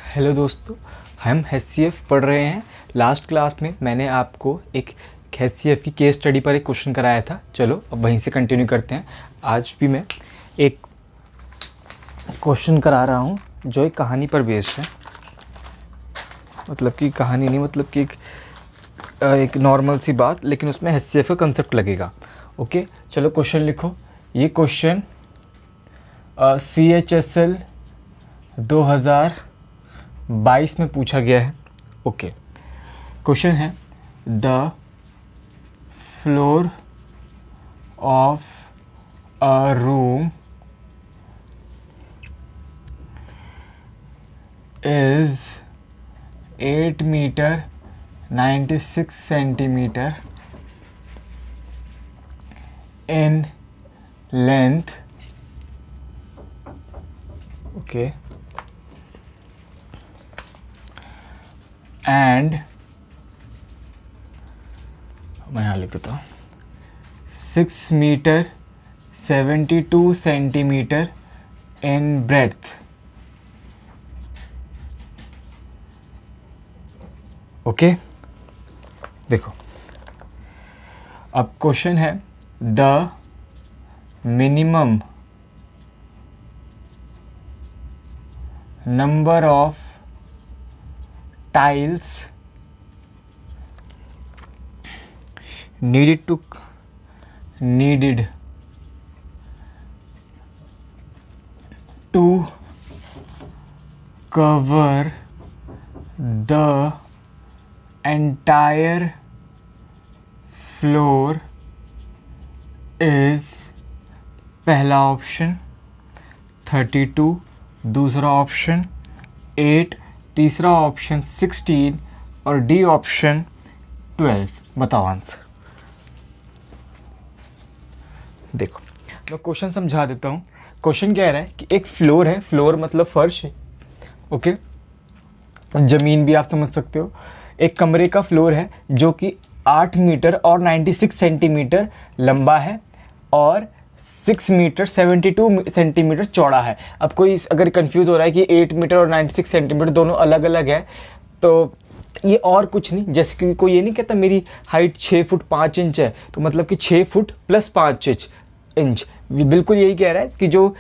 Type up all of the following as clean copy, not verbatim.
Hello दोस्तों, हम HCF पढ़ रहे हैं। लास्ट क्लास में मैंने आपको एक HCF की केस स्टडी पर एक क्वेश्चन कराया था। चलो अब वहीं से कंटिन्यू करते हैं। आज भी मैं एक क्वेश्चन करा रहा हूँ जो एक कहानी पर बेस्ड है। मतलब कि कहानी नहीं, मतलब कि एक नॉर्मल सी बात, लेकिन उसमें HCF का कंसेप्ट लगेगा। ओके, चलो क्वेश्चन लिखो। ये क्वेश्चन CHSL 2022 में पूछा गया है। ओके, क्वेश्चन है the floor of a room is 8 metre 96 centimetre in length. Okay, and मैं यहाँ लिख देता हूँ 6 metre 72 centimetre in breadth. Okay, देखो अब क्वेश्चन है the minimum number of tiles needed to cover the entire floor is पहला ऑप्शन 32, दूसरा ऑप्शन 8, तीसरा ऑप्शन 16 और डी ऑप्शन 12। बताओ आंसर। देखो मैं क्वेश्चन समझा देता हूँ। क्वेश्चन कह रहा है कि एक फ्लोर है, फ्लोर मतलब फर्श है। ओके, ज़मीन भी आप समझ सकते हो। एक कमरे का फ्लोर है जो कि 8 मीटर और 96 सेंटीमीटर लंबा है और 6 मीटर 72 सेंटीमीटर चौड़ा है। अब कोई अगर कंफ्यूज हो रहा है कि 8 मीटर और 96 सेंटीमीटर दोनों अलग अलग है, तो ये और कुछ नहीं। जैसे कि कोई ये नहीं कहता मेरी हाइट 6 फुट 5 इंच है, तो मतलब कि 6 फुट प्लस 5 इंच। बिल्कुल यही कह रहा है कि जो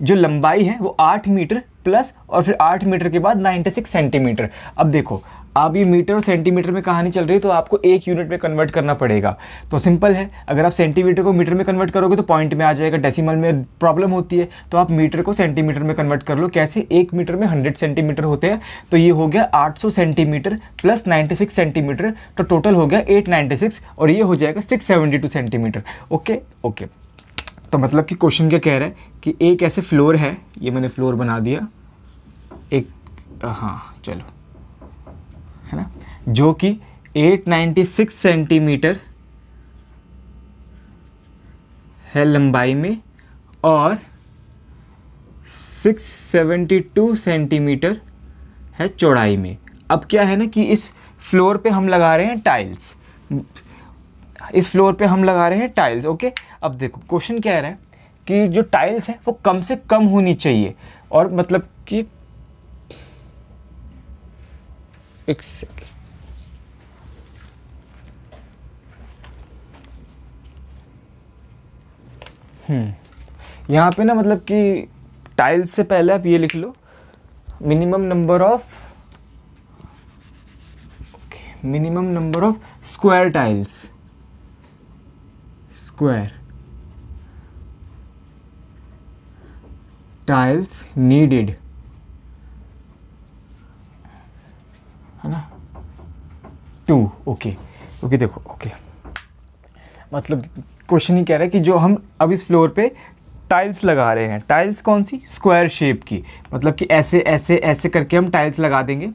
लंबाई है वो 8 मीटर प्लस और फिर 8 मीटर के बाद 96 सेंटीमीटर। अब देखो, अब ये मीटर और सेंटीमीटर में कहानी चल रही है, तो आपको एक यूनिट में कन्वर्ट करना पड़ेगा। तो सिंपल है, अगर आप सेंटीमीटर को मीटर में कन्वर्ट करोगे तो पॉइंट में आ जाएगा। डेसिमल में प्रॉब्लम होती है, तो आप मीटर को सेंटीमीटर में कन्वर्ट कर लो। कैसे? 1 मीटर में 100 सेंटीमीटर होते हैं, तो ये हो गया 800 सेंटीमीटर प्लस 96 सेंटीमीटर, तो टोटल हो गया 896 और ये हो जाएगा 672 सेंटीमीटर। ओके, तो मतलब कि क्वेश्चन क्या कह रहा है कि एक ऐसे फ्लोर है, ये मैंने फ्लोर बना दिया एक, हाँ चलो, है ना, जो कि 896 सेंटीमीटर है लंबाई में और 672 सेंटीमीटर है चौड़ाई में। अब क्या है ना कि इस फ्लोर पे हम लगा रहे हैं टाइल्स, ओके। अब देखो क्वेश्चन क्या रहा है कि जो टाइल्स है वो कम से कम होनी चाहिए, और मतलब कि एक सेकेंड, यहाँ पे ना मतलब कि टाइल्स से पहले आप ये लिख लो minimum number of square tiles, needed, है ना, 2। ओके, देखो, ओके, मतलब क्वेश्चन ही कह रहा है कि जो हम अब इस फ्लोर पे टाइल्स लगा रहे हैं, टाइल्स कौन सी? स्क्वायर शेप की, मतलब कि ऐसे ऐसे ऐसे करके हम टाइल्स लगा देंगे,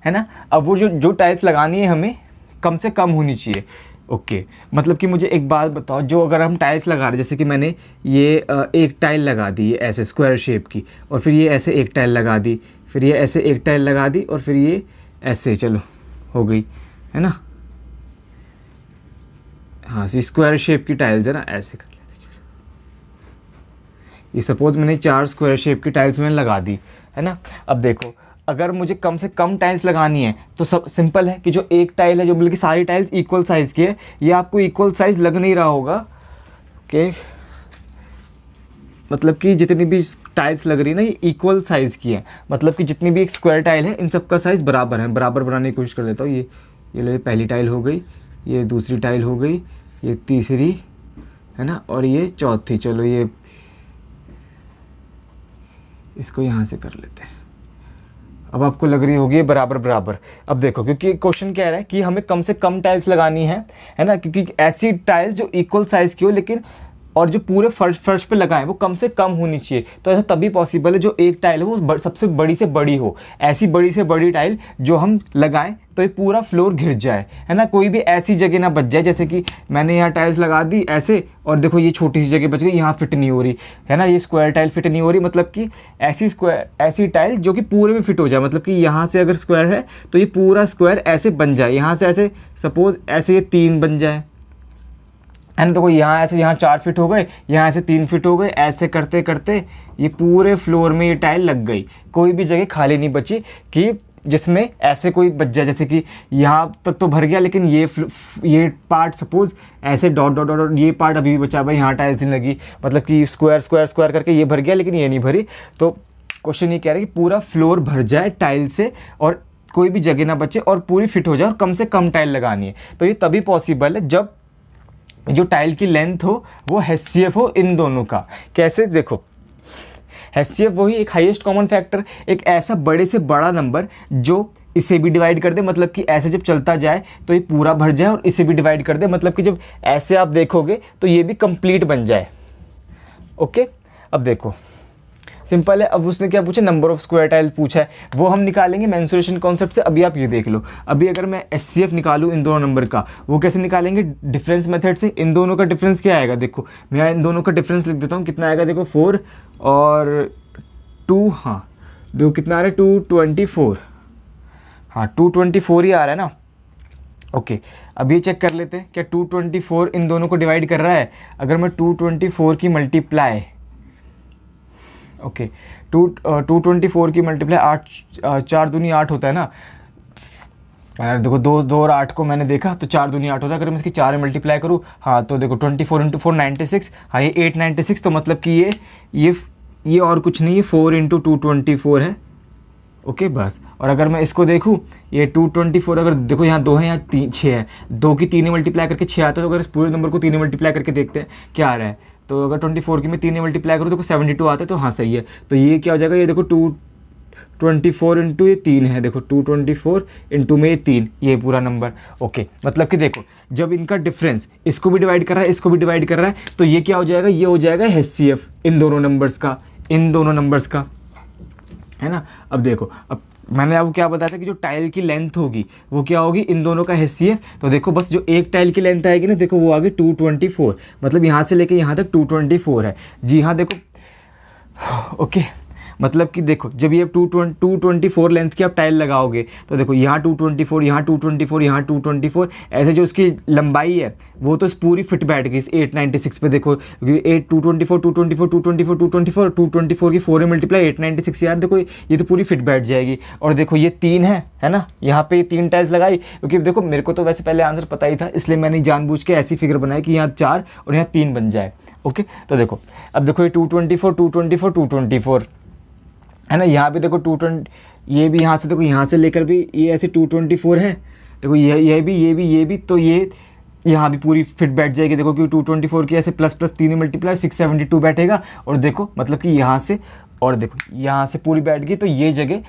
है ना। अब वो जो टाइल्स लगानी है हमें कम से कम होनी चाहिए। ओके, मतलब कि मुझे एक बात बताओ, जो अगर हम टाइल्स लगा रहे हैं, जैसे कि मैंने ये एक टाइल लगा दी ऐसे स्क्वायर शेप की, और फिर ये ऐसे एक टाइल लगा दी, फिर ये ऐसे एक टाइल लगा दी, और फिर ये ऐसे, चलो हो गई, है ना। हाँ, स्क्वायर शेप की टाइल्स है ना, ऐसे कर लेते। ये सपोज मैंने 4 स्क्वायर शेप की टाइल्स मैंने लगा दी, है ना। अब देखो अगर मुझे कम से कम टाइल्स लगानी है तो सब सिंपल है कि जो एक टाइल है, जो बल्कि सारी टाइल्स इक्वल साइज़ की है, ये आपको इक्वल साइज़ लग नहीं रहा होगा कि मतलब कि जितनी भी टाइल्स लग रही है ना ये इक्वल साइज़ की है, मतलब कि जितनी भी एक स्क्वायर टाइल है इन सब का साइज़ बराबर है। बराबर बनाने की कोशिश कर देता हूँ। ये लो, ये पहली टाइल हो गई, ये दूसरी टाइल हो गई, ये तीसरी, है ना, और ये चौथी। चलो ये इसको यहाँ से कर लेते हैं। अब आपको लग रही होगी बराबर बराबर। अब देखो क्योंकि क्वेश्चन क्या है कि हमें कम से कम टाइल्स लगानी है ना, क्योंकि ऐसी टाइल्स जो इक्वल साइज़ की हो लेकिन और जो पूरे फर्श पे लगाएं वो कम से कम होनी चाहिए। तो ऐसा तभी पॉसिबल है जो एक टाइल है वो सबसे बड़ी से बड़ी हो। ऐसी बड़ी से बड़ी टाइल जो हम लगाएं तो ये पूरा फ्लोर घिर जाए, है ना, कोई भी ऐसी जगह ना बच जाए। जैसे कि मैंने यहाँ टाइल्स लगा दी ऐसे और देखो ये छोटी सी जगह बच गई, यहाँ फिट नहीं हो रही, है ना, ये स्क्वायर टाइल फिट नहीं हो रही। मतलब कि ऐसी टाइल जो कि पूरे में फिट हो जाए, मतलब कि यहाँ से अगर स्क्वायर है तो ये पूरा स्क्वायर ऐसे बन जाए, यहाँ से ऐसे सपोज ऐसे ये 3 बन जाए, है ना। देखो यहाँ ऐसे, यहाँ 4 फिट हो गए, यहाँ ऐसे 3 फिट हो गए, ऐसे करते करते ये पूरे फ्लोर में ये टाइल लग गई। कोई भी जगह खाली नहीं बची कि जिसमें ऐसे कोई बच जाए। जैसे कि यहाँ तक तो भर गया लेकिन ये पार्ट सपोज ऐसे डॉट डॉट डॉट ये पार्ट अभी भी बचा भाई, यहाँ टाइल्स नहीं लगी, मतलब कि स्क्वायर स्क्वायर स्क्वायर करके ये भर गया लेकिन ये नहीं भरी। तो क्वेश्चन ये कह रहा है कि पूरा फ्लोर भर जाए टाइल से और कोई भी जगह ना बचे और पूरी फिट हो जाए और कम से कम टाइल लगानी है। तो ये तभी पॉसिबल है जब जो टाइल की लेंथ हो वो HCF हो इन दोनों का। कैसे, देखो HCF वही एक हाईएस्ट कॉमन फैक्टर, एक ऐसा बड़े से बड़ा नंबर जो इसे भी डिवाइड कर दे, मतलब कि ऐसे जब चलता जाए तो ये पूरा भर जाए और इसे भी डिवाइड कर दे, मतलब कि जब ऐसे आप देखोगे तो ये भी कंप्लीट बन जाए। ओके, अब देखो सिंपल है। अब उसने क्या पूछा, नंबर ऑफ स्क्वायर टाइल पूछा है, वो हम निकालेंगे मेंसुरेशन कॉन्सेप्ट से। अभी आप ये देख लो, अभी अगर मैं HCF निकालूं इन दोनों नंबर का, वो कैसे निकालेंगे, डिफरेंस मेथड से। इन दोनों का डिफरेंस क्या आएगा, देखो मैं इन दोनों का डिफरेंस लिख देता हूँ। कितना आएगा, देखो 4 और 2, हाँ देखो कितना आ रहा है 224, हाँ 224 ही आ रहा है ना। ओके, अब ये चेक कर लेते हैं क्या 224 इन दोनों को डिवाइड कर रहा है। अगर मैं 224 की मल्टीप्लाई, ओके 224 की मल्टीप्लाई 8, 4 दूनी 8 होता है ना। देखो 2 और 8 को मैंने देखा तो 4 दूनी 8 होता है। अगर मैं इसकी 4 में मल्टीप्लाई करूँ, हाँ तो देखो 24 × 4 96, हाँ ये 896। तो मतलब कि ये और कुछ नहीं है, 4 × 224 है। ओके बस। और अगर मैं इसको देखूँ, ये 224 अगर देखो यहाँ 2 है, यहाँ 6 है, 2 की 3 मल्टीप्लाई करके 6 आता है। तो अगर इस पूरे नंबर को 3 मल्टीप्लाई करके देखते हैं क्या आ रहा है, तो अगर 24 की मैं 3 मल्टीप्लाई करूँ तो 72 आता है। तो हाँ सही है। तो ये क्या हो जाएगा, ये देखो 224 इंटू ये 3 है, देखो 224 इंटू में ये 3, ये पूरा नंबर। ओके, मतलब कि देखो जब इनका डिफरेंस इसको भी डिवाइड कर रहा है, इसको भी डिवाइड कर रहा है, तो ये क्या हो जाएगा, ये हो जाएगा HCF इन दोनों नंबर्स का, है ना। अब देखो, अब मैंने आपको क्या बताया था कि जो टाइल की लेंथ होगी वो क्या होगी, इन दोनों का HCF। तो देखो बस जो एक टाइल की लेंथ आएगी ना, देखो वो आगे 224, मतलब यहाँ से लेके यहाँ तक 224 है। जी हाँ, देखो ओके, मतलब कि देखो जब ये 224 लेंथ की आप टाइल लगाओगे तो देखो यहाँ 224, यहाँ 224, यहाँ 224, ऐसे जो उसकी लंबाई है वो तो पूरी फिट बैठ गई इस 896 पे। देखो 224 की 4 मल्टीप्लाई 896, यार देखो ये तो पूरी फिट बैठ जाएगी। और देखो ये 3 है ना, यहाँ पे 3 टाइल्स लगाई, क्योंकि देखो मेरे को तो वैसे पहले आंसर पता ही था, इसलिए मैंने जानबूझ के ऐसी फिगर बनाई कि यहाँ 4 और यहाँ 3 बन जाए। ओके, तो देखो अब देखो ये 224 है ना, यहाँ भी देखो 220, ये भी यहाँ से देखो, यहाँ से लेकर भी ये ऐसे 224 है। देखो ये भी तो ये यहाँ भी पूरी फिट बैठ जाएगी। देखो कि 224 की ऐसे प्लस 3 मल्टीप्लाई 672 बैठेगा। और देखो मतलब कि यहाँ से, और देखो यहाँ से पूरी बैठ गई, तो ये जगह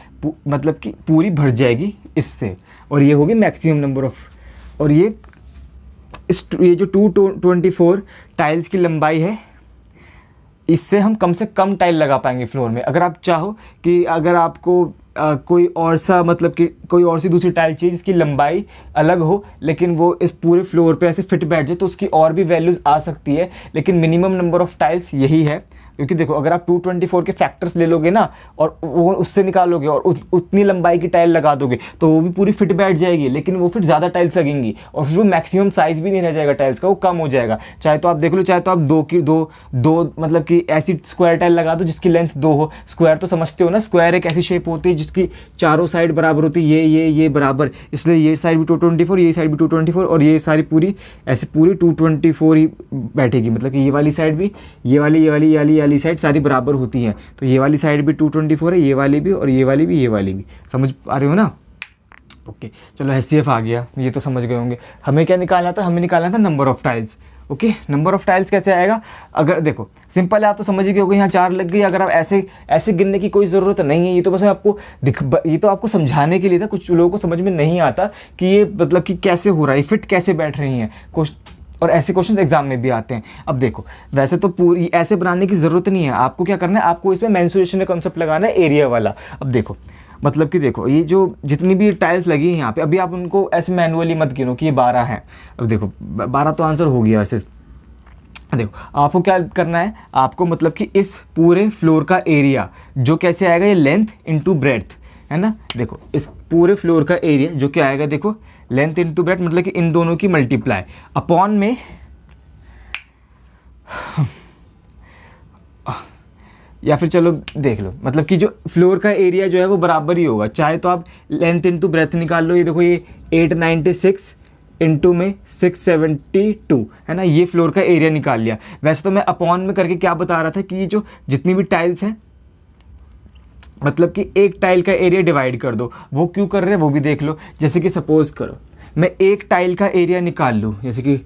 मतलब कि पूरी भर जाएगी इससे, और ये होगी मैक्सिमम नंबर ऑफ। और ये जो 224 टाइल्स की लंबाई है, इससे हम कम से कम टाइल लगा पाएंगे फ्लोर में। अगर आप चाहो कि अगर आपको कोई और सा, मतलब कि कोई और सी दूसरी टाइल चाहिए जिसकी लंबाई अलग हो लेकिन वो इस पूरे फ्लोर पे ऐसे फिट बैठ जाए, तो उसकी और भी वैल्यूज़ आ सकती है, लेकिन मिनिमम नंबर ऑफ टाइल्स यही है। क्योंकि देखो अगर आप 224 के फैक्टर्स ले लोगे ना और वो उससे निकालोगे और उतनी लंबाई की टाइल लगा दोगे तो वो भी पूरी फिट बैठ जाएगी, लेकिन वो फिर ज़्यादा टाइल्स लगेंगी और फिर वो मैक्सिमम साइज भी नहीं रह जाएगा टाइल्स का, वो कम हो जाएगा। चाहे तो आप देख लो, चाहे तो आप दो मतलब कि ऐसी स्क्वायर टाइल लगा दो जिसकी लेंथ 2 हो। स्क्वायर तो समझते हो ना, स्क्वायर एक ऐसी शेप होती है जिसकी चारों साइड बराबर होती है, ये बराबर, इसलिए ये साइड भी 224, ये साइड भी 224 और ये सारी पूरी ऐसे पूरी 224 ही बैठेगी। मतलब कि ये वाली साइड भी, ये वाली साइड सारी बराबर होती है, तो ये वाली साइड भी 224 है, ये वाली भी और ये वाली भी। समझ पा रहे हो ना? ओके चलो HCF आ गया, ये तो समझ गए होंगे। हमें क्या निकालना था? हमें निकालना था number of tiles. Okay number of tiles कैसे आएगा? अगर देखो सिंपल है, आप तो समझ गए होगे, यहाँ 4 लग गई। अगर आप ऐसे गिनने की कोई ज़रूरत नहीं है, ये तो बस आपको ये तो आपको समझाने के लिए था। कुछ लोगों को समझ में नहीं आता कि ये मतलब कि कैसे हो रहा है, फिट कैसे बैठ रही हैं और ऐसे क्वेश्चन एग्जाम में भी आते हैं। अब देखो वैसे तो पूरी ऐसे बनाने की ज़रूरत नहीं है, आपको क्या करना है, आपको इसमें मेंसुरेशन का कॉन्सेप्ट लगाना है, एरिया वाला। अब देखो मतलब कि देखो ये जो जितनी भी टाइल्स लगी हैं यहाँ पे, अभी आप उनको ऐसे मैनुअली मत गिनो कि ये 12 हैं। अब देखो 12 तो आंसर हो गया वैसे। देखो आपको क्या करना है, आपको मतलब कि इस पूरे फ्लोर का एरिया जो कैसे आएगा, ये लेंथ इंटू ब्रेड्थ है ना। देखो इस पूरे फ्लोर का एरिया जो क्या आएगा, देखो लेंथ इंटू ब्रेड्थ मतलब कि इन दोनों की मल्टीप्लाई अपॉन में या फिर चलो देख लो, मतलब कि जो फ्लोर का एरिया जो है वो बराबर ही होगा। चाहे तो आप लेंथ इंटू ब्रेथ निकाल लो, ये देखो ये 896 इंटू में 672 है ना, ये फ्लोर का एरिया निकाल लिया। वैसे तो मैं अपॉन में करके क्या बता रहा था कि ये जो जितनी भी टाइल्स हैं मतलब कि एक टाइल का एरिया डिवाइड कर दो। वो क्यों कर रहे हैं वो भी देख लो। जैसे कि सपोज करो मैं एक टाइल का एरिया निकाल लूँ, जैसे कि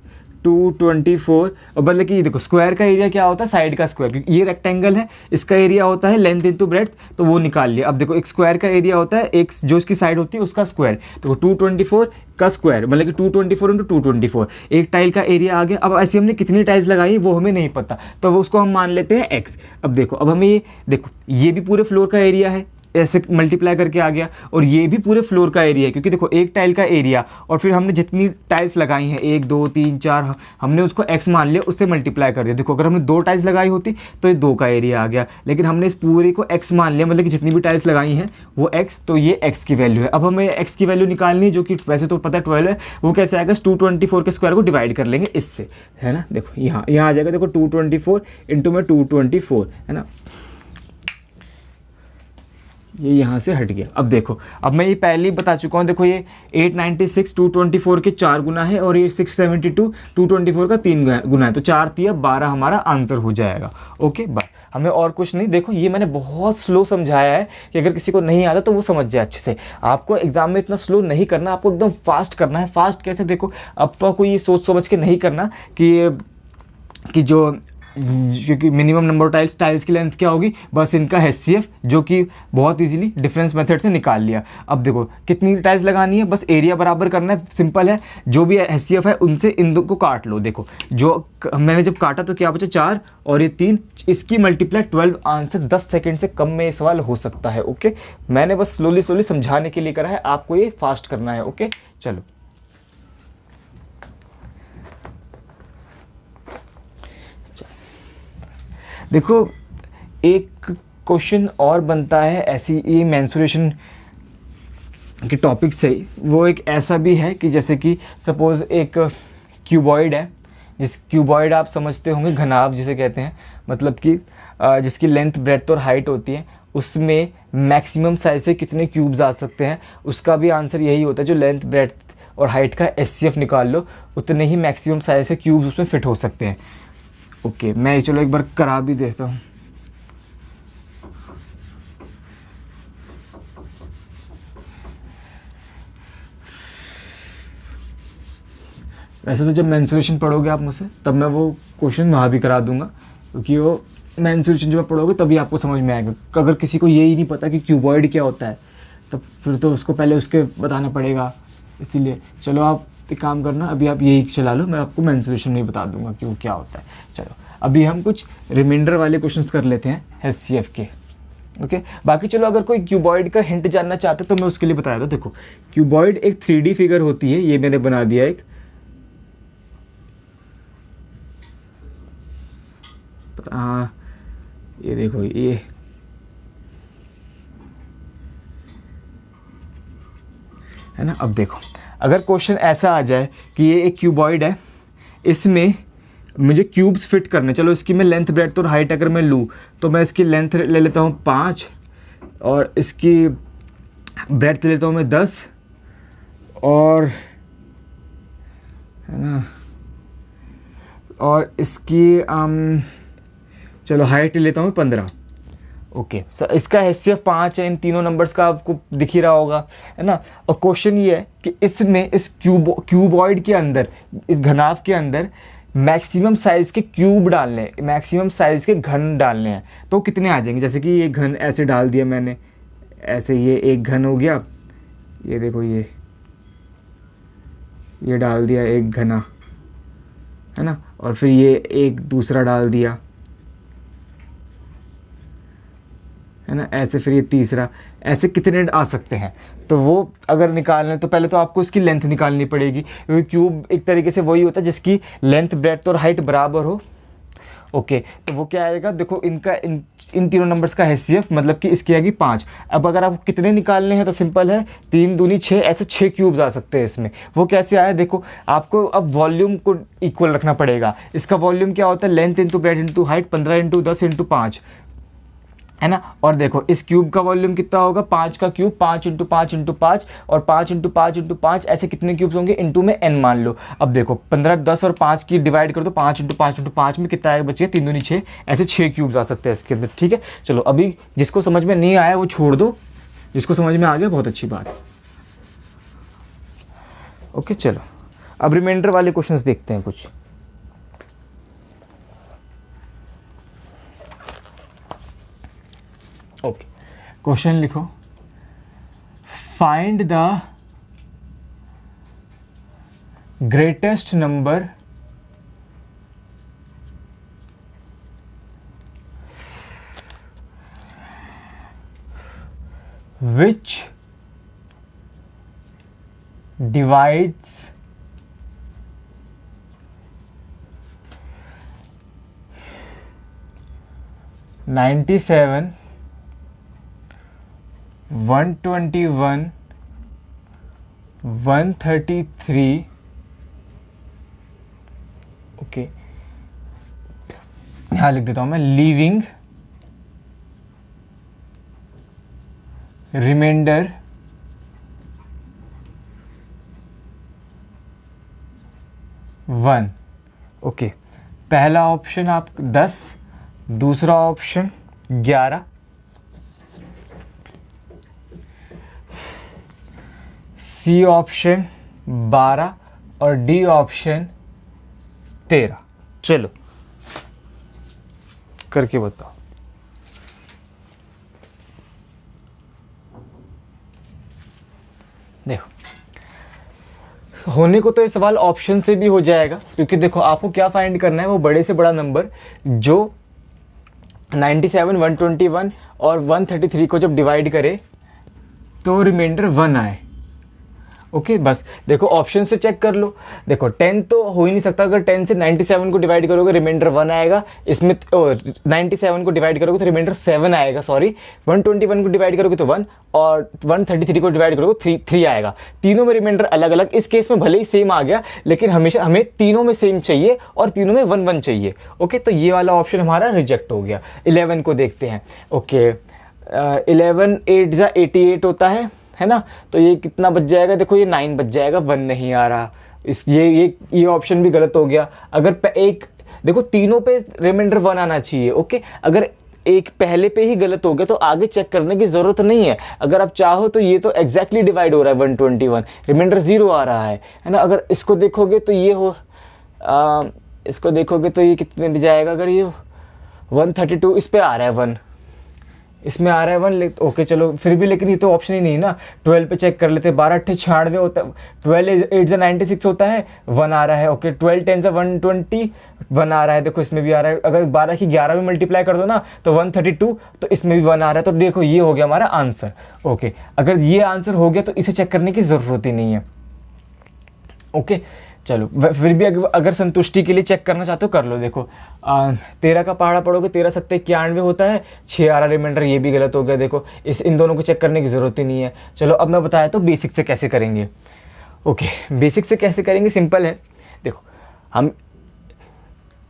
224 और मतलब कि ये देखो स्क्वायर का एरिया क्या होता है, साइड का स्क्वायर, क्योंकि ये रेक्टेंगल है, इसका एरिया होता है लेंथ इंटू ब्रेड्थ, तो वो निकाल लिया। अब देखो एक स्क्वायर का एरिया होता है एक जो इसकी साइड होती है उसका स्क्वायर, तो 224 का स्क्वायर मतलब कि 224 इंटू 224 एक टाइल का एरिया आ गया। अब ऐसे हमने कितनी टाइल्स लगाई वो हमें नहीं पता, तो वो उसको हम मान लेते हैं x। अब देखो अब हमें ये देखो ये भी पूरे फ्लोर का एरिया है, ऐसे मल्टीप्लाई करके आ गया, और ये भी पूरे फ्लोर का एरिया है क्योंकि देखो एक टाइल का एरिया और फिर हमने जितनी टाइल्स लगाई हैं 1 2 3 4 हमने उसको x मान लिया, उससे मल्टीप्लाई कर दिया। देखो अगर हमने 2 टाइल्स लगाई होती तो ये 2 का एरिया आ गया, लेकिन हमने इस पूरे को x मान लिया, मतलब कि जितनी भी टाइल्स लगाई हैं वो x, तो ये x की वैल्यू है। अब हमें x की वैल्यू निकालनी है जो कि वैसे तो पता है 12 है, वो कैसे आएगा, 224 के स्क्वायर को डिवाइड कर लेंगे इससे, है ना। देखो यहाँ आ जाएगा, देखो 224 इंटू में 224 है ना, ये यहाँ से हट गया। अब देखो अब मैं ये पहले ही बता चुका हूँ, देखो ये 896 224 के 4 गुना है और ये 672 224 का 3 गुना है, तो 4 3 12 हमारा आंसर हो जाएगा। ओके बस हमें और कुछ नहीं। देखो ये मैंने बहुत स्लो समझाया है कि अगर किसी को नहीं आता तो वो समझ जाए अच्छे से। आपको एग्जाम में इतना स्लो नहीं करना, आपको एकदम फास्ट करना है। फास्ट कैसे, देखो आपको ये सोच समझ के नहीं करना कि जो क्योंकि मिनिमम नंबर ऑफ टाइल्स की लेंथ क्या होगी, बस इनका HCF जो कि बहुत इजीली डिफरेंस मेथड से निकाल लिया। अब देखो कितनी टाइल्स लगानी है, बस एरिया बराबर करना है, सिंपल है। जो भी HCF है उनसे इन दो को काट लो। देखो जो मैंने जब काटा तो क्या बचा 4 और ये 3, इसकी मल्टीप्लाई 12, आंसर 10 सेकेंड से कम में ये सवाल हो सकता है। ओके मैंने बस स्लोली समझाने के लिए करा है, आपको ये फास्ट करना है। ओके चलो देखो एक क्वेश्चन और बनता है ऐसी ये मेंसुरेशन के टॉपिक से। वो एक ऐसा भी है कि जैसे कि सपोज़ एक क्यूबॉइड है, जिस क्यूबॉइड आप समझते होंगे, घनाभ जिसे कहते हैं, मतलब कि जिसकी लेंथ ब्रेड्थ और हाइट होती है, उसमें मैक्सिमम साइज से कितने क्यूब्स आ सकते हैं, उसका भी आंसर यही होता है। जो लेंथ ब्रेड्थ और हाइट का HCF निकाल लो, उतने ही मैक्सिमम साइज से क्यूब्स उसमें फिट हो सकते हैं। ओके मैं चलो एक बार करा भी देता हूँ। वैसे तो जब मेंसुरेशन पढ़ोगे आप मुझसे तब मैं वो क्वेश्चन वहाँ भी करा दूंगा, क्योंकि वो मेंसुरेशन जब आप पढ़ोगे तभी आपको समझ में आएगा। अगर किसी को यही नहीं पता कि क्यूबॉइड क्या होता है तब फिर तो उसको पहले उसके बताना पड़ेगा। इसीलिए चलो आप एक काम करना, अभी आप यही चला लो, मैं आपको मेंसुरेशन में बता दूंगा कि वो क्या होता है। चलो अभी हम कुछ रिमाइंडर वाले क्वेश्चंस कर लेते हैं HCF के। ओके बाकी चलो अगर कोई क्यूबॉइड का हिंट जानना चाहते तो मैं उसके लिए बताया था। देखो क्यूबॉइड एक 3D फिगर होती है, ये मैंने बना दिया एक, ये देखो ये है ना। अब देखो अगर क्वेश्चन ऐसा आ जाए कि ये एक क्यूबॉइड है, इसमें मुझे क्यूब्स फिट करने, चलो इसकी मैं लेंथ ब्रेड्थ और हाइट अगर मैं लूँ तो मैं इसकी लेंथ ले लेता हूँ 5 और इसकी ब्रेड्थ ले लेता हूँ मैं 10 और है ना, और इसकी चलो हाइट ले लेता हूँ 15। ओके सर, इसका HCF 5 है, इन तीनों नंबर्स का आपको दिख ही रहा होगा, है ना। और क्वेश्चन ये है कि इसमें इस क्यूबॉइड के अंदर, इस घनाभ के अंदर मैक्सिमम साइज़ के क्यूब डालने हैं, मैक्सिमम साइज़ के घन डालने हैं, तो कितने आ जाएंगे। जैसे कि ये घन ऐसे डाल दिया मैंने, ऐसे ये एक घन हो गया, ये देखो ये डाल दिया एक घना, है ना, और फिर ये एक दूसरा डाल दिया, है ना, ऐसे फिर ये तीसरा, ऐसे कितने आ सकते हैं। तो वो अगर निकालना है तो पहले तो आपको इसकी लेंथ निकालनी पड़ेगी, क्योंकि क्यूब एक तरीके से वही होता है जिसकी लेंथ ब्रेड्थ और हाइट बराबर हो। ओके तो वो क्या आएगा, देखो इनका इन तीनों नंबर्स का HCF मतलब कि इसकी आएगी 5। अब अगर आपको कितने निकालने हैं तो सिंपल है, 3 दूनी 6, ऐसे 6 क्यूब्स आ सकते हैं इसमें। वो कैसे आया, देखो आपको अब वॉल्यूम को इक्वल रखना पड़ेगा। इसका वॉल्यूम क्या होता है, length into breadth into height, 15 into 10 into 5, है ना। और देखो इस क्यूब का वॉल्यूम कितना होगा, 5 का क्यूब, 5 इंटू 5 इंटू 5 और 5 इंटू 5 इंटू 5, ऐसे कितने क्यूब्स होंगे, इंटू में n मान लो। अब देखो 15, 10 और 5 की डिवाइड कर दो, 5 इंटू 5 इंटू 5 में कितना आएगा, बचिए 3 दूनी 6, ऐसे 6 क्यूब्स आ सकते हैं इसके अंदर। ठीक है, चलो अभी जिसको समझ में नहीं आया वो छोड़ दो, जिसको समझ में आ गया बहुत अच्छी बात है। ओके चलो अब रिमाइंडर वाले क्वेश्चंस देखते हैं कुछ। ओके क्वेश्चन लिखो, find the greatest number which divides 97, 121, 133। Okay यहाँ लिख देता हूँ मैं, लीविंग रिमाइंडर वन। ओके पहला ऑप्शन आप 10, दूसरा ऑप्शन 11, सी ऑप्शन 12 और डी ऑप्शन 13। चलो करके बताओ। देखो होने को तो ये सवाल ऑप्शन से भी हो जाएगा, क्योंकि देखो आपको क्या फाइंड करना है, वो बड़े से बड़ा नंबर जो 97, 121 और 133 को जब डिवाइड करे तो रिमाइंडर 1 आए। ओके बस देखो ऑप्शन से चेक कर लो। देखो 10 तो हो ही नहीं सकता, अगर 10 से 97 को डिवाइड करोगे रिमाइंडर 1 आएगा, इसमें 97 को डिवाइड करोगे तो रिमाइंडर 7 आएगा, सॉरी 121 को डिवाइड करोगे तो 1 और 133 को डिवाइड करोगे 3 आएगा। तीनों में रिमाइंडर अलग अलग, इस केस में भले ही सेम आ गया लेकिन हमेशा हमें तीनों में सेम चाहिए और तीनों में 1 1 चाहिए। ओके तो ये वाला ऑप्शन हमारा रिजेक्ट हो गया। 11 को देखते हैं। ओके 11 8 जा 88 होता है ना, तो ये कितना बच जाएगा, देखो ये 9 बच जाएगा, 1 नहीं आ रहा। इस ये ऑप्शन भी गलत हो गया। अगर एक देखो तीनों पे रिमाइंडर 1 आना चाहिए। ओके अगर एक पहले पे ही गलत हो गया तो आगे चेक करने की ज़रूरत नहीं है। अगर आप चाहो तो ये तो एग्जैक्टली डिवाइड हो रहा है 121, रिमाइंडर 0 आ रहा है ना। अगर इसको देखोगे तो ये इसको देखोगे तो ये कितने भी जाएगा, अगर ये 132 इस पे आ रहा है 1, इसमें आ रहा है 1, ओके चलो फिर भी, लेकिन ये तो ऑप्शन ही नहीं ना। 12 पे चेक कर लेते, 12 8 96 होता है, 12 8 96 होता है, 1 आ रहा है। ओके 12 10 120, 1 आ रहा है, देखो इसमें भी आ रहा है। अगर 12 की 11 में मल्टीप्लाई कर दो ना तो 132, तो इसमें भी 1 आ रहा है। तो देखो ये हो गया हमारा आंसर। ओके अगर ये आंसर हो गया तो इसे चेक करने की ज़रूरत ही नहीं है। ओके चलो फिर भी अगर संतुष्टि के लिए चेक करना चाहते हो कर लो। देखो 13 का पहाड़ा पढ़ोगे 13 सत्ते 91 होता है, 6 आ रहा रिमाइंडर, ये भी गलत हो गया। देखो इन दोनों को चेक करने की ज़रूरत ही नहीं है। चलो अब मैं बताया तो बेसिक से कैसे करेंगे। ओके बेसिक से कैसे करेंगे, सिंपल है। देखो हम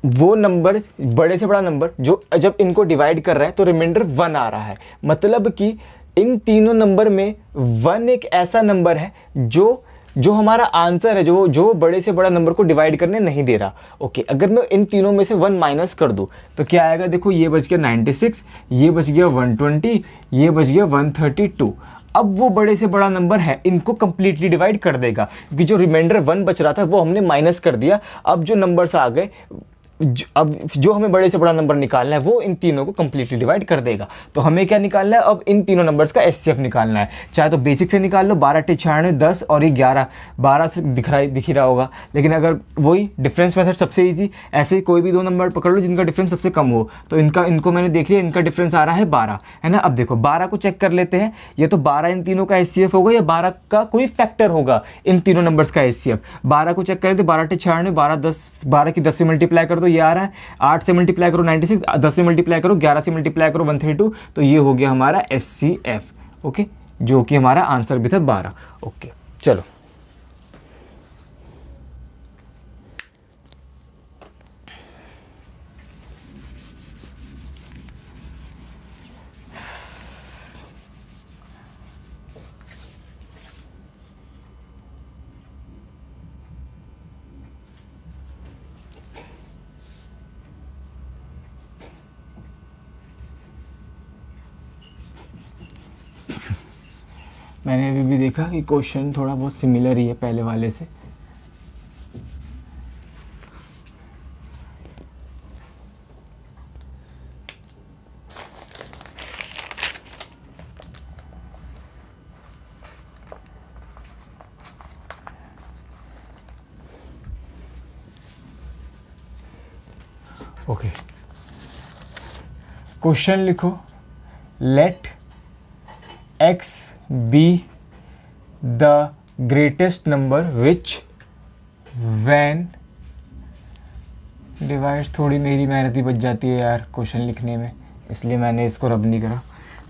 वो नंबर बड़े से बड़ा नंबर जो जब इनको डिवाइड कर रहा है तो रिमाइंडर 1 आ रहा है, मतलब कि इन तीनों नंबर में 1 एक ऐसा नंबर है जो हमारा आंसर है, जो बड़े से बड़ा नंबर को डिवाइड करने नहीं दे रहा। ओके अगर मैं इन तीनों में से 1 माइनस कर दूं तो क्या आएगा, देखो ये बच गया 96, ये बच गया 120, ये बच गया 132। अब वो बड़े से बड़ा नंबर है इनको कंप्लीटली डिवाइड कर देगा, क्योंकि जो रिमाइंडर 1 बच रहा था वो हमने माइनस कर दिया। अब जो नंबर्स आ गए, अब जो हमें बड़े से बड़ा नंबर निकालना है वो इन तीनों को कंप्लीटली डिवाइड कर देगा। तो हमें क्या निकालना है, अब इन तीनों नंबर्स का एचसीएफ निकालना है। चाहे तो बेसिक से निकाल लो, 12 × 96 10 और ये 11, 12 से दिख ही रहा होगा। लेकिन अगर वही डिफरेंस मेथड सबसे ईजी, ऐसे ही कोई भी दो नंबर पकड़ लो जिनका डिफरेंस सबसे कम हो। तो इनको मैंने देख लिया, इनका डिफरेंस आ रहा है 12, है ना। अब देखो 12 को चेक कर लेते हैं, ये तो 12 इन तीनों का एचसीएफ होगा या 12 का कोई फैक्टर होगा इन तीनों नंबर्स का एचसीएफ। 12 को चेक कर लेते, 12 × 96 12 की 10 से मल्टीप्लाई कर दो, ये आ रहा है। 8 से मल्टीप्लाई करो 96, 10 से मल्टीप्लाई करो 11 से मल्टीप्लाई करो 132, तो ये हो गया हमारा एचसीएफ। ओके जो कि हमारा आंसर भी था 12। ओके चलो मैंने अभी भी देखा कि क्वेश्चन थोड़ा बहुत सिमिलर ही है पहले वाले से। ओके क्वेश्चन लिखो, late x be the greatest number which when divides, थोड़ी मेरी मेहनत ही बच जाती है यार क्वेश्चन लिखने में, इसलिए मैंने इसको रब नहीं करा।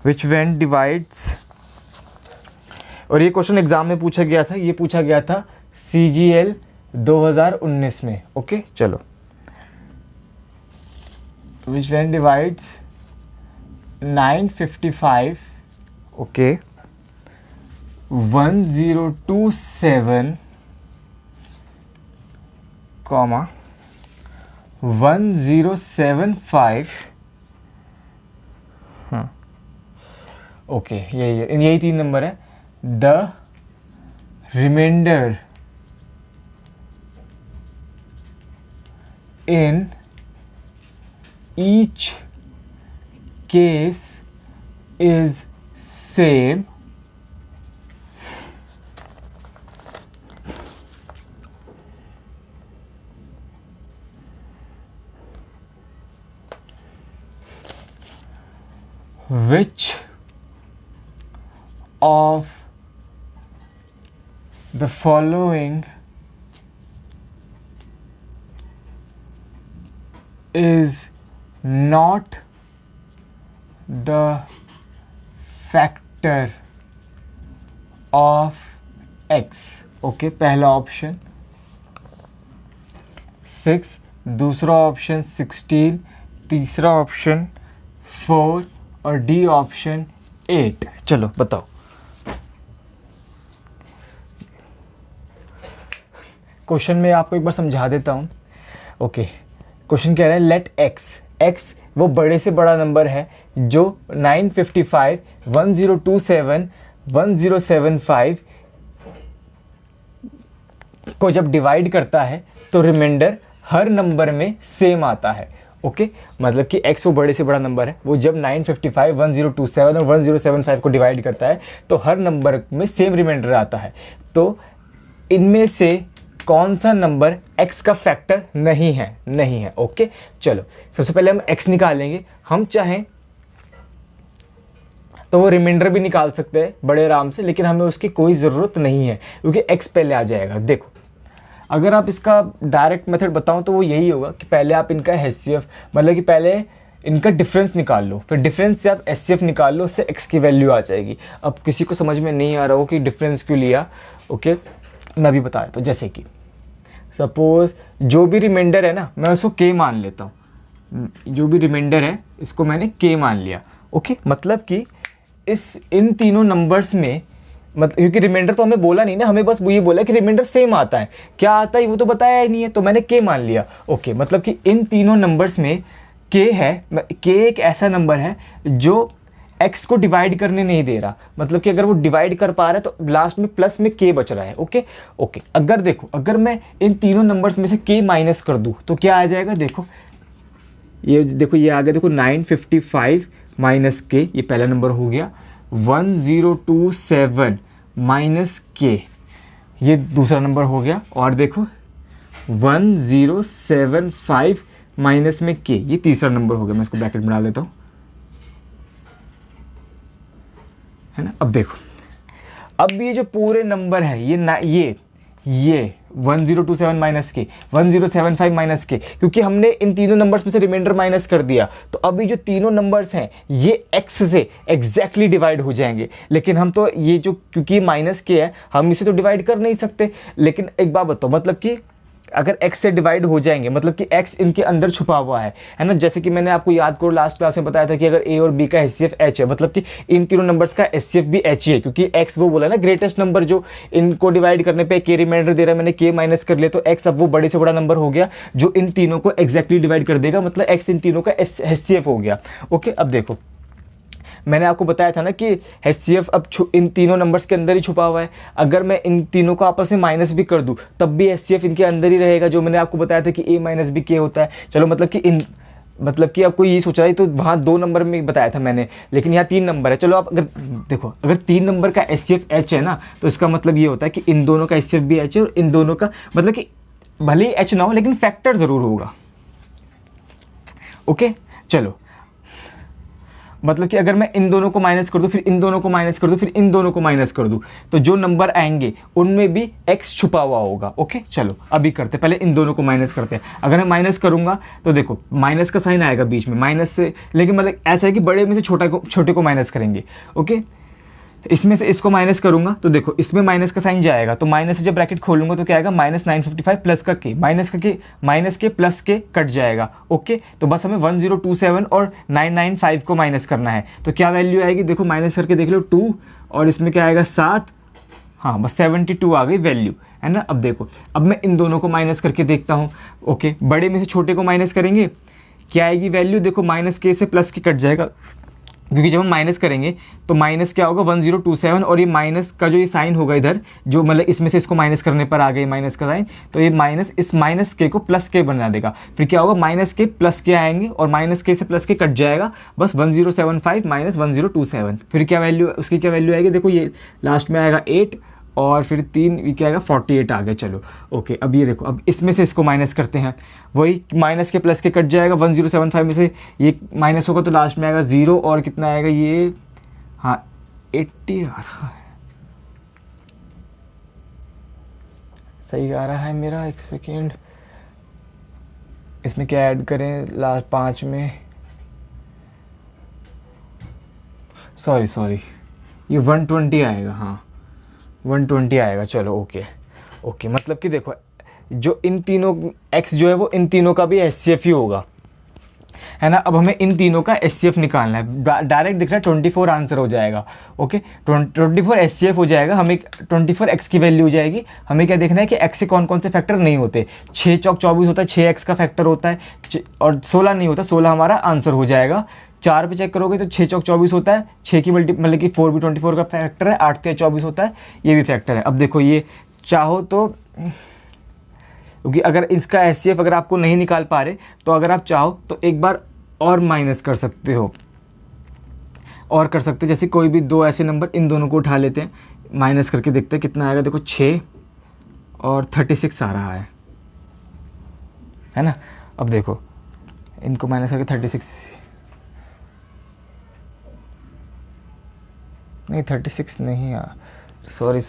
which when divides, और ये क्वेश्चन एग्जाम में पूछा गया था, ये पूछा गया था CGL 2019 में। ओके चलो, which when divides 955 okay 1027 comma 1075, हाँ ओके यही 3 नंबर है। The remainder in each case is same which of the following is not the factor of x। Okay पहला ऑप्शन 6, दूसरा ऑप्शन 16, तीसरा ऑप्शन 4 और डी ऑप्शन 8। चलो बताओ। क्वेश्चन में आपको एक बार समझा देता हूँ। ओके क्वेश्चन कह रहा है लेट x वो बड़े से बड़ा नंबर है जो 955 1027 1075 को जब डिवाइड करता है तो रिमाइंडर हर नंबर में सेम आता है। ओके मतलब कि x वो बड़े से बड़ा नंबर है, वो जब 955 1027 और 1075 को डिवाइड करता है तो हर नंबर में सेम रिमाइंडर आता है। तो इनमें से कौन सा नंबर x का फैक्टर नहीं है। ओके चलो सबसे पहले हम x निकालेंगे। हम चाहें तो वो रिमाइंडर भी निकाल सकते हैं बड़े आराम से, लेकिन हमें उसकी कोई ज़रूरत नहीं है क्योंकि x पहले आ जाएगा। देखो अगर आप इसका डायरेक्ट मेथड बताऊं तो वो यही होगा कि पहले आप इनका HCF मतलब कि पहले इनका डिफरेंस निकाल लो, फिर डिफरेंस से आप HCF निकाल लो, उससे x की वैल्यू आ जाएगी। अब किसी को समझ में नहीं आ रहा हो कि डिफरेंस क्यों लिया, ओके मैं अभी बताया। तो जैसे कि सपोज जो भी रिमाइंडर है ना, मैं उसको k मान लेता हूँ, जो भी रिमाइंडर है इसको मैंने k मान लिया, ओके। मतलब कि इन तीनों नंबर्स में, मतलब क्योंकि रिमाइंडर तो हमें बोला नहीं ना, हमें बस वो ये बोला कि रिमाइंडर सेम आता है, क्या आता है वो तो बताया ही नहीं है, तो मैंने k मान लिया, ओके। मतलब कि इन तीनों नंबर्स में k है, k एक ऐसा नंबर है जो x को डिवाइड करने नहीं दे रहा, मतलब कि अगर वो डिवाइड कर पा रहा है तो लास्ट में प्लस में k बच रहा है, ओके ओके। अगर देखो, अगर मैं इन तीनों नंबर्स में से k माइनस कर दूँ तो क्या आ जाएगा, देखो ये आ गया, देखो 955 माइनस k, ये पहला नंबर हो गया। 1027 माइनस k, ये दूसरा नंबर हो गया। और देखो 1075 माइनस में k, ये तीसरा नंबर हो गया। मैं इसको ब्रैकेट में डाल देता हूँ, है ना। अब देखो, अब ये जो पूरे नंबर है ये 1027 माइनस के, 1075 माइनस के, क्योंकि हमने इन तीनों नंबर्स में से रिमाइंडर माइनस कर दिया, तो अभी जो तीनों नंबर्स हैं ये x से एग्जैक्टली डिवाइड हो जाएंगे। लेकिन हम तो ये जो, क्योंकि माइनस के है, हम इसे तो डिवाइड कर नहीं सकते। लेकिन एक बात बताओ, मतलब कि अगर x से डिवाइड हो जाएंगे, मतलब कि x इनके अंदर छुपा हुआ है ना। जैसे कि मैंने आपको याद करो लास्ट क्लास में बताया था कि अगर a और b का HCF h है, मतलब कि इन तीनों नंबर्स का HCF भी h ही है, क्योंकि x वो बोला ना ग्रेटेस्ट नंबर, जो इनको डिवाइड करने पे k रिमाइंडर दे रहा है, मैंने k माइनस कर लिया, तो x अब वो बड़े से बड़ा नंबर हो गया जो इन तीनों को एग्जैक्टली डिवाइड कर देगा, मतलब x इन तीनों का HCF हो गया, ओके। अब देखो, मैंने आपको बताया था ना कि HCF अब इन तीनों नंबर्स के अंदर ही छुपा हुआ है। अगर मैं इन तीनों को आपस में माइनस भी कर दूं तब भी HCF इनके अंदर ही रहेगा, जो मैंने आपको बताया था कि a माइनस b k होता है। चलो, मतलब कि आपको ये सोच रहा है तो वहाँ 2 नंबर में बताया था मैंने, लेकिन यहाँ 3 नंबर है। चलो आप अगर देखो, अगर 3 नंबर का HCF h है ना, तो इसका मतलब ये होता है कि इन दोनों का HCF भी h है, और इन दोनों का मतलब कि भले ही h ना हो लेकिन फैक्टर ज़रूर होगा, ओके। चलो, मतलब कि अगर मैं इन दोनों को माइनस कर दूं, फिर इन दोनों को माइनस कर दूं, फिर इन दोनों को माइनस कर दूं, तो जो नंबर आएंगे उनमें भी x छुपा हुआ होगा, ओके। चलो अभी करते, पहले इन दोनों को माइनस करते हैं। अगर मैं माइनस करूंगा तो देखो माइनस का साइन आएगा बीच में, माइनस से, लेकिन मतलब ऐसा है कि बड़े में से छोटे को माइनस करेंगे, ओके। इसमें से इसको माइनस करूंगा तो देखो इसमें माइनस का साइन जाएगा, तो माइनस से जब ब्रैकेट खोलूंगा तो क्या आएगा, -955 प्लस का के, माइनस के प्लस के कट जाएगा, ओके। तो बस हमें 1027 और 995 को माइनस करना है, तो क्या वैल्यू आएगी, देखो माइनस करके देख लो 2, और इसमें क्या आएगा 7, हाँ बस 72 आ गई वैल्यू, है ना। अब देखो, अब मैं इन दोनों को माइनस करके देखता हूँ, ओके। बड़े में से छोटे को माइनस करेंगे, क्या आएगी वैल्यू, देखो माइनस के से प्लस के कट जाएगा, क्योंकि जब हम माइनस करेंगे तो माइनस क्या होगा 1027, और ये माइनस का जो ये साइन होगा इधर, जो मतलब इसमें से इसको माइनस करने पर आ गए माइनस का साइन, तो ये माइनस इस माइनस के को प्लस के बना देगा। फिर क्या होगा, माइनस के प्लस के आएंगे और माइनस के से प्लस के कट जाएगा, बस 1075 माइनस 1027। फिर क्या वैल्यू, उसकी क्या वैल्यू आएगी, देखो ये लास्ट में आएगा 8, और फिर 3 ये क्या आएगा 48 आ गया। चलो ओके, अब ये देखो, अब इसमें से इसको माइनस करते हैं, वही माइनस के प्लस के कट जाएगा, 1075 में से ये माइनस होगा तो लास्ट में आएगा 0, और कितना आएगा ये, हाँ 80 आ रहा है, सही आ रहा है मेरा, एक सेकेंड। इसमें क्या ऐड करें लास्ट 5 में, सॉरी ये 120 आएगा, हाँ 120 आएगा। चलो ओके ओके, मतलब कि देखो जो इन तीनों x जो है वो इन तीनों का भी HCF ही होगा, है ना। अब हमें इन तीनों का HCF निकालना है, डायरेक्ट दिख रहा है 24 आंसर हो जाएगा, ओके 24 HCF हो जाएगा, हमें 24 x की वैल्यू हो जाएगी। हमें क्या देखना है कि x से कौन कौन से फैक्टर नहीं होते, 6 चौक 24 होता है, 6x का फैक्टर होता है, और 16 नहीं होता, 16 हमारा आंसर हो जाएगा। 4 पे चेक करोगे तो 6 चौक 24 होता है, 6 की मतलब कि 4 भी 24 का फैक्टर है, 8 से 24 होता है, ये भी फैक्टर है। अब देखो ये चाहो तो, क्योंकि अगर इसका HCF अगर आपको नहीं निकाल पा रहे तो अगर आप चाहो तो एक बार और माइनस कर सकते हो, और कर सकते, जैसे कोई भी 2 ऐसे नंबर, इन दोनों को उठा लेते हैं, माइनस करके देखते हैं कितना आएगा। देखो 6 और 36 आ रहा है ना। अब देखो इनको माइनस करके 36 नहीं, 36 नहीं यार, सॉरी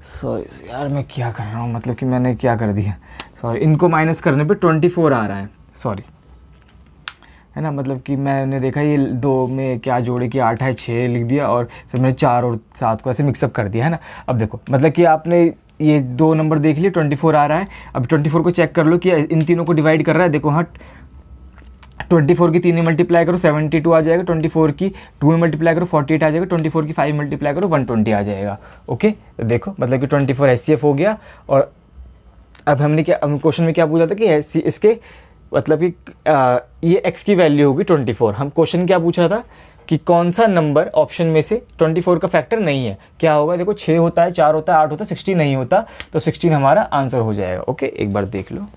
सॉरी यार, मैं क्या कर रहा हूँ, मतलब कि मैंने क्या कर दिया, सॉरी। इनको माइनस करने पे 24 आ रहा है, सॉरी, है ना। मतलब कि मैंने देखा ये 2 में क्या जोड़े कि 8 है, 6 लिख दिया और फिर मैंने 4 और 7 को ऐसे मिक्सअप कर दिया, है ना। अब देखो मतलब कि आपने ये 2 नंबर देख लिए, 24 आ रहा है। अब 24 को चेक कर लो कि इन तीनों को डिवाइड कर रहा है। देखो हाँ, 24 की 3 में मल्टीप्लाई करो 72 आ जाएगा, 24 की 2 में मल्टीप्लाई करो 48 आ जाएगा, 24 की 5 मल्टीप्लाई करो 120 आ जाएगा। ओके, तो देखो मतलब कि 24 एचसीएफ हो गया। और अब हमने क्या, क्वेश्चन में क्या पूछा था कि इसके मतलब कि ये x की वैल्यू होगी 24। हम क्वेश्चन क्या पूछ रहा था कि कौन सा नंबर ऑप्शन में से 24 का फैक्टर नहीं है, क्या होगा। देखो 6 होता है, 4 होता है, 8 होता है, 16 नहीं होता, तो 16 हमारा आंसर हो जाएगा। ओके, एक बार देख लो।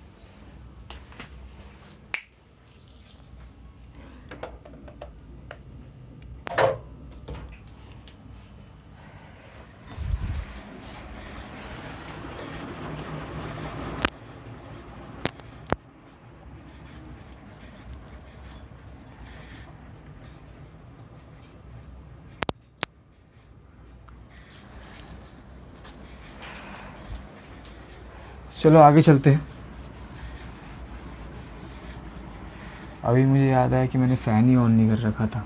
चलो आगे चलते हैं। अभी मुझे याद आया कि मैंने फ़ैन ही ऑन नहीं कर रखा था।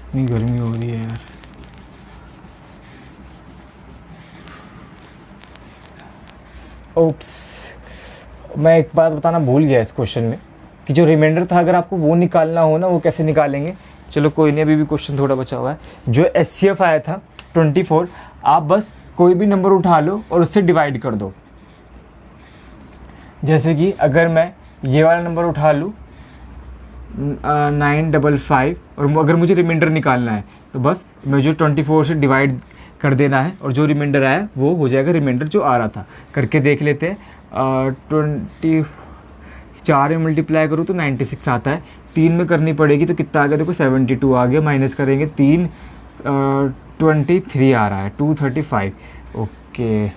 इतनी गर्मी हो रही है यार। ओप्स, मैं एक बात बताना भूल गया इस क्वेश्चन में कि जो रिमाइंडर था, अगर आपको वो निकालना हो ना, वो कैसे निकालेंगे। चलो कोई नहीं, अभी भी क्वेश्चन थोड़ा बचा हुआ है। जो एचसीएफ आया था 24, आप बस कोई भी नंबर उठा लो और उससे डिवाइड कर दो। जैसे कि अगर मैं ये वाला नंबर उठा लूँ 955, और अगर मुझे रिमाइंडर निकालना है तो बस मुझे 24 से डिवाइड कर देना है, और जो रिमाइंडर आया वो हो जाएगा रिमाइंडर जो आ रहा था। करके देख लेते हैं। 24 में मल्टीप्लाई करूँ तो 96 आता है, 3 में करनी पड़ेगी तो कितना आ गया, देखो 72 आ गया, माइनस करेंगे 3, 23 आ रहा है, 235। ओके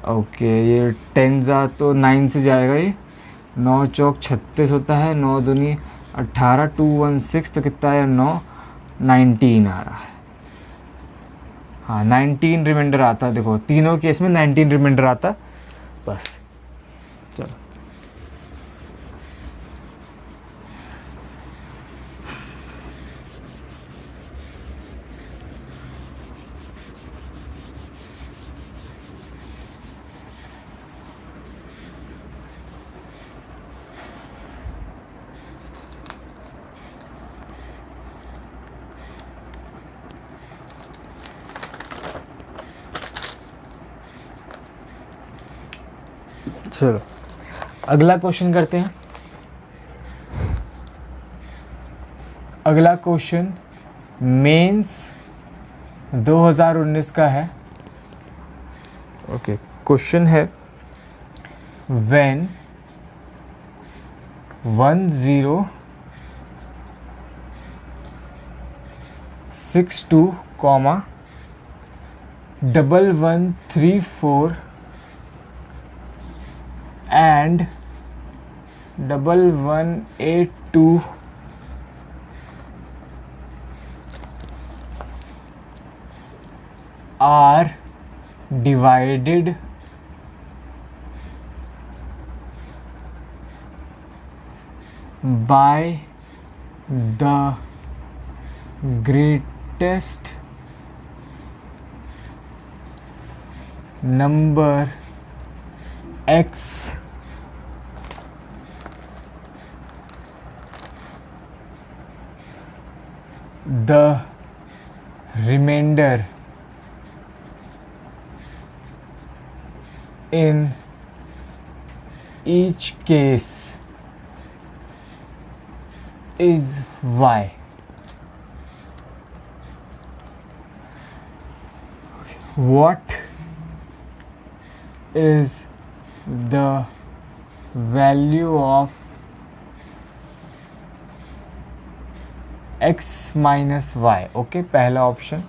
ओके, ये 10 जा तो 9 से जाएगा, ये 9 चौक 36 होता है, 9 दूनी 18, 216 तो कितना है 9, 19 आ रहा है। हाँ 19 रिमाइंडर आता है, देखो तीनों केस में 19 रिमाइंडर आता। बस चलो चलो अगला क्वेश्चन करते हैं। अगला क्वेश्चन मेंस 2019 का है। ओके, क्वेश्चन है when 1062, 1134 and 1182 are divided by the greatest number x the remainder in each case is y. What is the value of x minus y? Okay, पहला ऑप्शन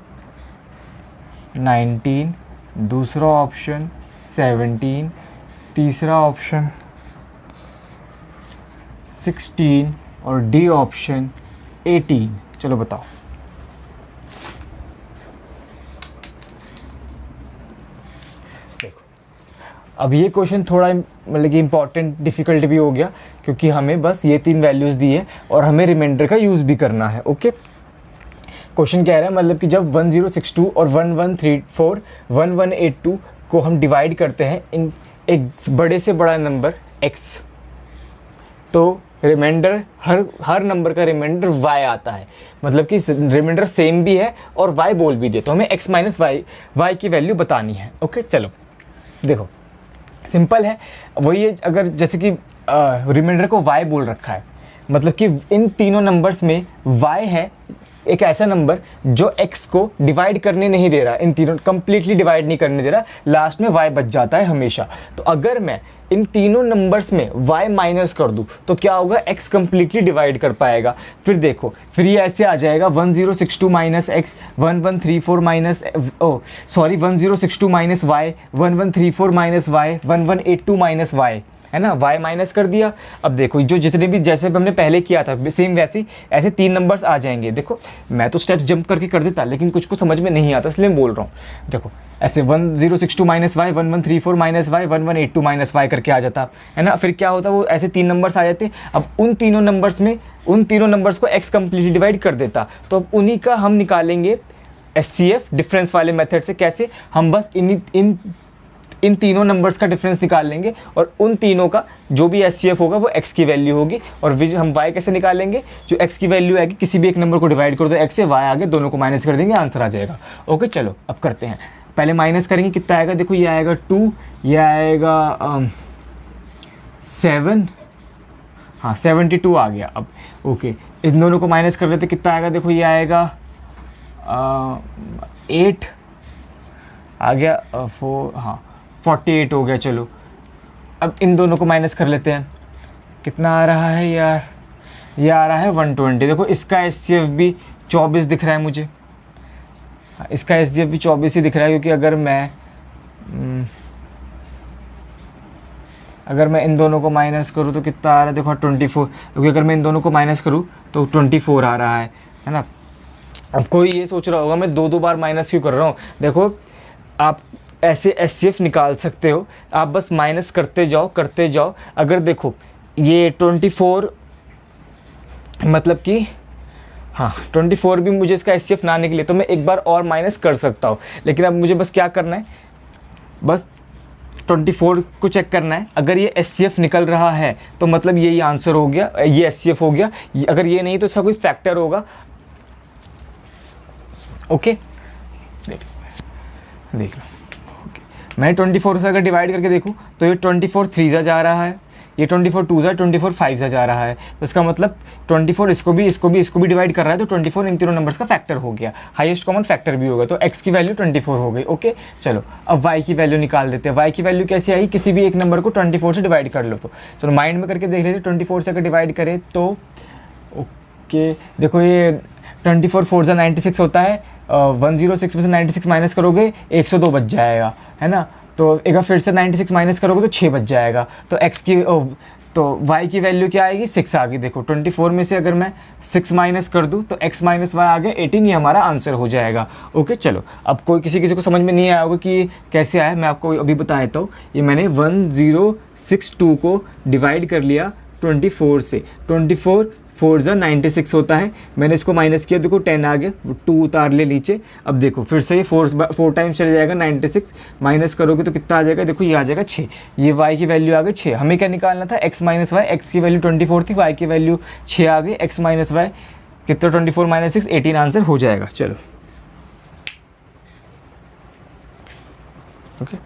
19, दूसरा option 17, तीसरा option 16 और D option 18। चलो बताओ। अब ये question थोड़ा मतलब कि इंपॉर्टेंट डिफ़िकल्ट भी हो गया, क्योंकि हमें बस ये 3 वैल्यूज़ दी है और हमें रिमाइंडर का यूज़ भी करना है। ओके, क्वेश्चन कह रहा है मतलब कि जब 1062 और 1134 1182 को हम डिवाइड करते हैं इन एक बड़े से बड़ा नंबर x, तो रिमाइंडर हर नंबर का रिमाइंडर y आता है, मतलब कि रिमाइंडर सेम भी है और y बोल भी दे, तो हमें x माइनस y की वैल्यू बतानी है। ओके चलो देखो सिंपल है, वही है, अगर जैसे कि रिमाइंडर को y बोल रखा है, मतलब कि इन तीनों नंबर्स में y है एक ऐसा नंबर जो x को डिवाइड करने नहीं दे रहा, इन तीनों कंप्लीटली डिवाइड नहीं करने दे रहा, लास्ट में y बच जाता है हमेशा। तो अगर मैं इन तीनों नंबर्स में y माइनस कर दूं तो क्या होगा, x कंप्लीटली डिवाइड कर पाएगा। फिर देखो फिर ये ऐसे आ जाएगा 1062 minus x 1134 minus 1062 minus y 1134 minus y 1182 minus y, है ना, y माइनस कर दिया। अब देखो जो जितने भी जैसे हमने पहले किया था सेम वैसे ऐसे 3 नंबर्स आ जाएंगे। देखो मैं तो स्टेप्स जंप करके कर देता, लेकिन कुछ को समझ में नहीं आता इसलिए मैं बोल रहा हूँ। देखो ऐसे 1062 minus y 1134 minus y 1182 minus y करके आ जाता, है ना। फिर क्या होता, वो ऐसे 3 नंबर्स आ जाते। अब उन तीनों नंबर्स को x कंप्लीटली डिवाइड कर देता, तो अब उन्हीं का हम निकालेंगे SCF डिफरेंस वाले मेथड से। कैसे, हम बस इन तीनों नंबर्स का डिफरेंस निकाल लेंगे और उन तीनों का जो भी SCF होगा वो x की वैल्यू होगी। और हम y कैसे निकालेंगे, जो x की वैल्यू आएगी किसी भी एक नंबर को डिवाइड कर दो x से, y आगे दोनों को माइनस कर देंगे, आंसर आ जाएगा। ओके चलो अब करते हैं, पहले माइनस करेंगे, कितना आएगा, देखो ये आएगा 2, ये आएगा 7, हाँ 72 आ गया। अब ओके इन दोनों को माइनस कर लेते, कितना आएगा, देखो ये आएगा 8 आ गया, 4, हाँ 48 हो गया। चलो अब इन दोनों को माइनस कर लेते हैं, कितना आ रहा है यार, ये आ रहा है 120। देखो इसका SCF भी 24 दिख रहा है मुझे, इसका SCF भी 24 ही दिख रहा है, क्योंकि अगर मैं इन दोनों को माइनस करूँ तो कितना आ रहा है, देखो 24, क्योंकि अगर मैं इन दोनों को माइनस करूँ तो 24 आ रहा है ना। अब कोई ये सोच रहा होगा मैं 2 बार माइनस क्यों कर रहा हूँ। देखो आप ऐसे SCF निकाल सकते हो, आप बस माइनस करते जाओ। अगर देखो ये 24 मतलब कि हाँ 24 भी मुझे इसका SCF ना निकले तो मैं एक बार और माइनस कर सकता हूँ, लेकिन अब मुझे बस क्या करना है, बस 24 को चेक करना है। अगर ये SCF निकल रहा है तो मतलब यही आंसर हो गया, ये SCF हो गया। अगर ये नहीं तो इसका कोई फैक्टर होगा। ओके देख लो, मैं 24 से अगर डिवाइड करके देखूँ तो ये 24 3 जा रहा है, ये 24 2 24 5 जा रहा है, तो इसका मतलब 24 इसको भी डिवाइड कर रहा है, तो 24 इन तीनों नंबर्स का फैक्टर हो गया, हाईएस्ट कॉमन फैक्टर भी होगा, तो x की वैल्यू 24 हो गई। ओके चलो अब y की वैल्यू निकाल देते हैं। y की वैल्यू कैसे आई, किसी भी एक नंबर को 24 से डिवाइड कर लो, तो चलो माइंड में करके देख लेते। 24 से अगर डिवाइड करें तो ओके देखो ये 24 4 96 होता है, 106 में से 96 माइनस करोगे 102 बच जाएगा, है ना। तो एक बार फिर से 96 माइनस करोगे तो 6 बच जाएगा, तो तो y की वैल्यू क्या आएगी, 6 आ गई। देखो 24 में से अगर मैं 6 माइनस कर दूं तो x माइनस वाई आ गया 18, ये हमारा आंसर हो जाएगा। ओके चलो अब कोई किसी को समझ में नहीं आया होगा कि कैसे आया, मैं आपको अभी बता देता हूँ। ये मैंने 1062 को डिवाइड कर लिया 24 से, 24 4 96 होता है, मैंने इसको माइनस किया, देखो 10 आ गया, 2 उतार ले नीचे। अब देखो फिर से ये 4 टाइम्स चले जाएगा, 96 माइनस करोगे तो कितना आ जाएगा, देखो ये आ जाएगा 6, ये y की वैल्यू आ गई 6। हमें क्या निकालना था, x माइनस वाई, x की वैल्यू 24 थी, y की वैल्यू 6 आ गई, x माइनस वाई कितना 24 माइनस 6 18 आंसर हो जाएगा। चलो ओके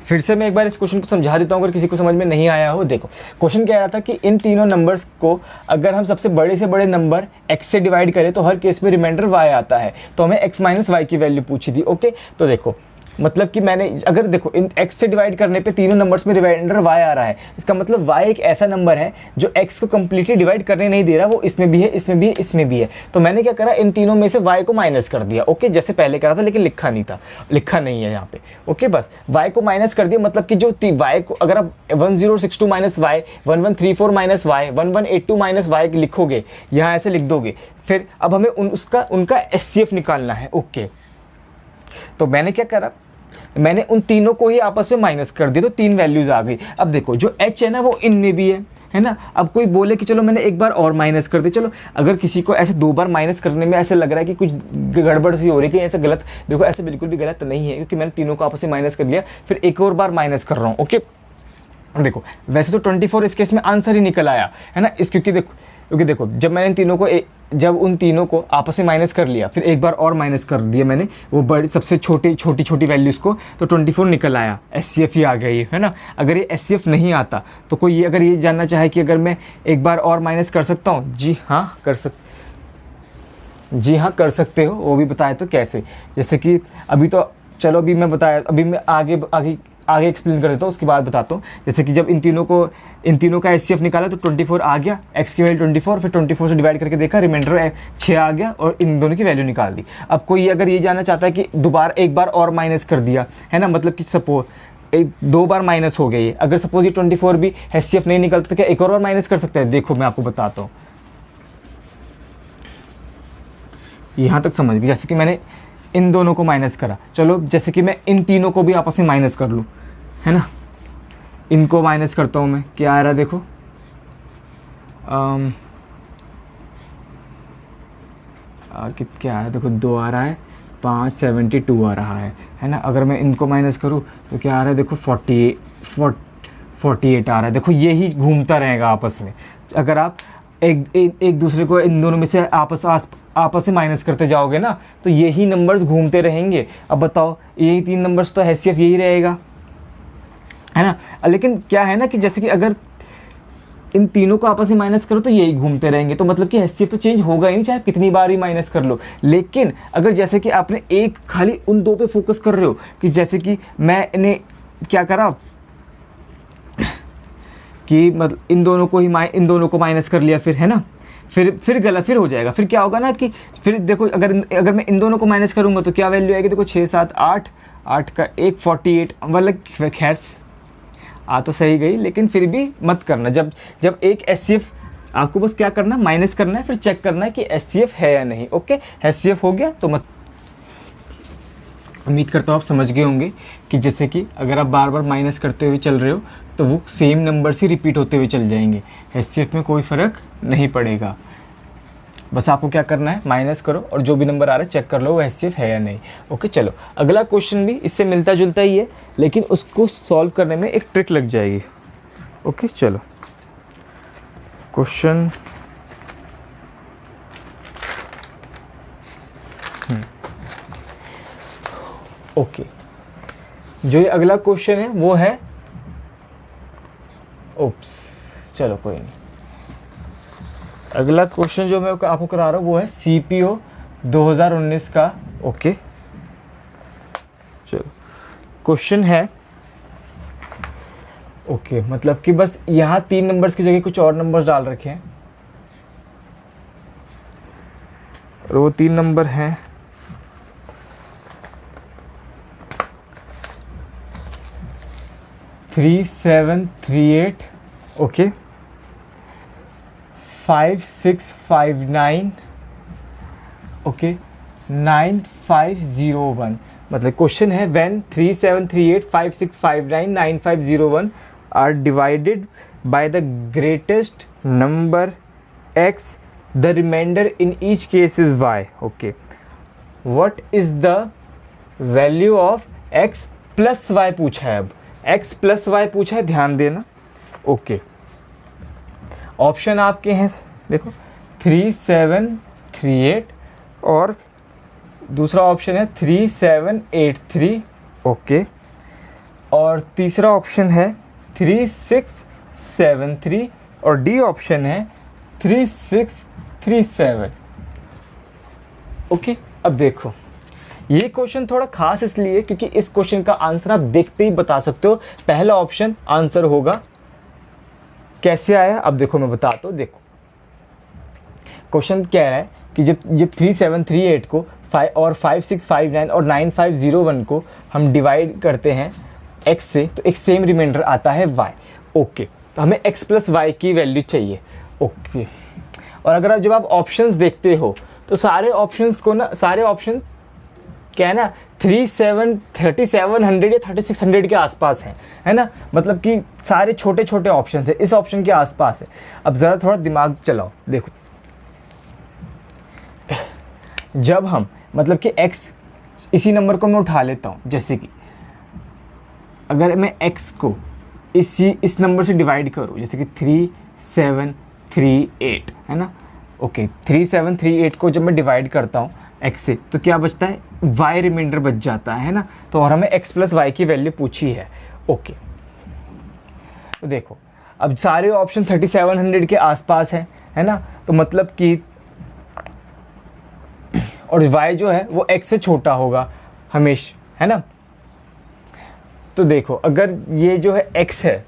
फिर से मैं एक बार इस क्वेश्चन को समझा देता हूँ अगर किसी को समझ में नहीं आया हो। देखो क्वेश्चन कह रहा था कि इन तीनों नंबर्स को अगर हम सबसे बड़े से बड़े नंबर x से डिवाइड करें तो हर केस में रिमाइंडर y आता है, तो हमें x माइनस वाई की वैल्यू पूछी थी। ओके तो देखो मतलब कि मैंने अगर देखो इन x से डिवाइड करने पे तीनों नंबर्स में रिमाइंडर y आ रहा है, इसका मतलब y एक ऐसा नंबर है जो x को कम्प्लीटली डिवाइड करने नहीं दे रहा, वो इसमें भी है, इसमें भी है, इसमें भी है। तो मैंने क्या करा, इन तीनों में से y को माइनस कर दिया। ओके जैसे पहले करा था लेकिन लिखा नहीं है यहाँ पे। ओके बस y को माइनस कर दिया, मतलब कि जो y को अगर आप 1062 minus y 1134 minus y 1182 minus y लिखोगे, यहाँ ऐसे लिख दोगे, फिर अब हमें उनका SCF निकालना है। ओके तो मैंने क्या करा, मैंने उन तीनों को ही आपस में माइनस कर दिया, तो 3 वैल्यूज़ आ गई। अब देखो जो h है ना वो इनमें भी है ना। अब कोई बोले कि चलो मैंने एक बार और माइनस कर दी, चलो अगर किसी को ऐसे 2 बार माइनस करने में ऐसे लग रहा है कि कुछ गड़बड़ सी हो रही है कि ऐसे गलत, देखो ऐसे बिल्कुल भी गलत नहीं है, क्योंकि मैंने तीनों को आपस में माइनस कर लिया, फिर एक और बार माइनस कर रहा हूँ। ओके, देखो वैसे तो 24 इस केस में आंसर ही निकल आया है ना, इस क्योंकि देखो जब मैंने जब उन तीनों को आपस में माइनस कर लिया, फिर एक बार और माइनस कर दिया मैंने वो बड़ी सबसे छोटी वैल्यूज़ को, तो 24 निकल आया, SCF ही आ गया ये, है ना। अगर ये SCF नहीं आता तो कोई अगर ये जानना चाहे कि अगर मैं एक बार और माइनस कर सकता हूँ, जी हाँ कर सकते हो, वो भी बताया तो कैसे। जैसे कि अभी तो चलो अभी मैं बताया, अभी मैं आगे एक्सप्लेन कर देता हूँ, उसके बाद बताता हूँ। जैसे कि जब इन तीनों का SCF निकाला तो 24 आ गया, x की वैल्यू 24, फिर 24 से डिवाइड करके देखा, रिमाइंडर 6 आ गया और इन दोनों की वैल्यू निकाल दी। अब कोई अगर ये जानना चाहता है कि एक बार और माइनस कर दिया है ना, मतलब कि सपोज 2 बार माइनस हो गया ये, अगर सपोज ये 24 भी SCF नहीं निकलता तो क्या एक और बार माइनस कर सकते हैं? देखो मैं आपको बताता हूँ, यहाँ तक समझ गए। जैसे कि मैंने इन दोनों को माइनस करा, चलो जैसे कि मैं इन तीनों को भी आपस में माइनस कर लूँ, है ना। इनको माइनस करता हूँ मैं, क्या आ रहा है देखो, क्या आ रहा है देखो, 2 आ रहा है, 5 72 आ रहा है ना। अगर मैं इनको माइनस करूँ तो क्या आ रहा है देखो, 48 आ रहा है। देखो ये ही घूमता रहेगा आपस में, अगर आप एक दूसरे को इन दोनों में से आपस में माइनस करते जाओगे ना, तो यही नंबर्स घूमते रहेंगे। अब बताओ यही 3 नंबर्स तो HCF यही रहेगा, है ना। लेकिन क्या है ना कि जैसे कि अगर इन तीनों को आपस में माइनस करो तो यही घूमते रहेंगे, तो मतलब कि HCF तो चेंज होगा ही नहीं, चाहे कितनी बार ही माइनस कर लो। लेकिन अगर जैसे कि आपने एक खाली उन 2 पे फोकस कर रहे हो, कि जैसे कि मैंने क्या करा कि मतलब इन दोनों को माइनस कर लिया, फिर है ना, फिर गलत फिर हो जाएगा। फिर क्या होगा ना कि फिर देखो अगर मैं इन दोनों को माइनस करूँगा तो क्या वैल्यू आएगी, देखो 6 7 8 का 1 48, मतलब खैर आ तो सही गई, लेकिन फिर भी मत करना। जब एक SCF आपको बस क्या करना, माइनस करना है, फिर चेक करना है कि SCF है या नहीं। ओके, SCF हो गया तो मत। उम्मीद करता हूँ आप समझ गए होंगे कि जैसे कि अगर आप बार बार माइनस करते हुए चल रहे हो तो वो सेम नंबर्स ही रिपीट होते हुए चल जाएंगे, HCF में कोई फ़र्क नहीं पड़ेगा। बस आपको क्या करना है, माइनस करो और जो भी नंबर आ रहा है चेक कर लो वो HCF है या नहीं। ओके, चलो अगला क्वेश्चन भी इससे मिलता जुलता ही है, लेकिन उसको सॉल्व करने में एक ट्रिक लग जाएगी। ओके, चलो क्वेश्चन ओके, जो ये अगला क्वेश्चन है वो है, ओप्स चलो कोई नहीं, अगला क्वेश्चन जो मैं आपको करा रहा हूँ वो है CPO 2019 का। ओके, चलो क्वेश्चन है, ओके मतलब कि बस यहाँ 3 नंबर्स की जगह कुछ और नंबर्स डाल रखे हैं, और वो 3 नंबर हैं 3738, ओके, 5659, ओके, 9501। मतलब क्वेश्चन है when 3738 5659 9501 are divided by the greatest number x, the remainder in each case is y। Okay, what is the value of x plus y पूछा है। अब x प्लस y पूछा है, ध्यान देना। ओके, ऑप्शन आपके हैं देखो 3738 और दूसरा ऑप्शन है 3783, ओके, और तीसरा ऑप्शन है 3673 और डी ऑप्शन है 3637। ओके, अब देखो ये क्वेश्चन थोड़ा खास इसलिए क्योंकि इस क्वेश्चन का आंसर आप देखते ही बता सकते हो, पहला ऑप्शन आंसर होगा। कैसे आया अब देखो मैं बताता हूँ। देखो क्वेश्चन कह रहा है कि जब 3738 को 5 और 5659 और 9501 को हम डिवाइड करते हैं x से तो एक सेम रिमाइंडर आता है y। ओके, तो हमें x प्लस वाई की वैल्यू चाहिए। ओके, और अगर जब आप ऑप्शंस देखते हो तो सारे ऑप्शंस क्या है ना 3700 या 3600 के आसपास हैं, है ना, मतलब कि सारे छोटे छोटे ऑप्शन है, इस ऑप्शन के आसपास है। अब ज़रा थोड़ा दिमाग चलाओ, देखो जब हम मतलब कि x, इसी नंबर को मैं उठा लेता हूँ, जैसे कि अगर मैं x को इस नंबर से डिवाइड करूँ, जैसे कि 3738 है ना, ओके 3738 को जब मैं डिवाइड करता हूँ x से, तो क्या बचता है, y रिमाइंडर बच जाता है ना। तो और हमें x प्लस वाई की वैल्यू पूछी है, ओके। तो देखो अब सारे ऑप्शन 3700 के आसपास हैं, है ना, तो मतलब कि और y जो है वो x से छोटा होगा हमेशा, है ना। तो देखो अगर ये जो है x है,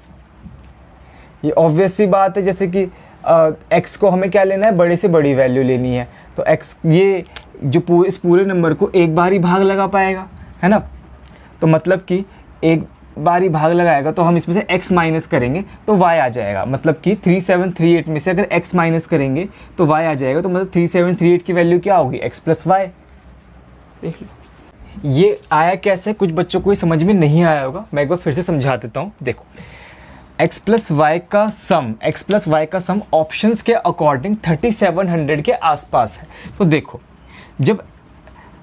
ये ऑब्वियस सी बात है, जैसे कि x को हमें क्या लेना है, बड़े से बड़ी वैल्यू लेनी है, तो x ये जो इस पूरे नंबर को एक बार ही भाग लगा पाएगा, है ना। तो मतलब कि एक बार ही भाग लगाएगा, तो हम इसमें से x माइनस करेंगे तो y आ जाएगा, मतलब कि 3738 में से अगर x माइनस करेंगे तो y आ जाएगा, तो मतलब 3738 की वैल्यू क्या होगी, x प्लस वाई। देख लो ये आया कैसे, कुछ बच्चों को ये समझ में नहीं आया होगा, मैं एक बार फिर से समझा देता हूँ। देखो x प्लस वाई का सम ऑप्शंस के अकॉर्डिंग 3700 के आसपास है। तो देखो जब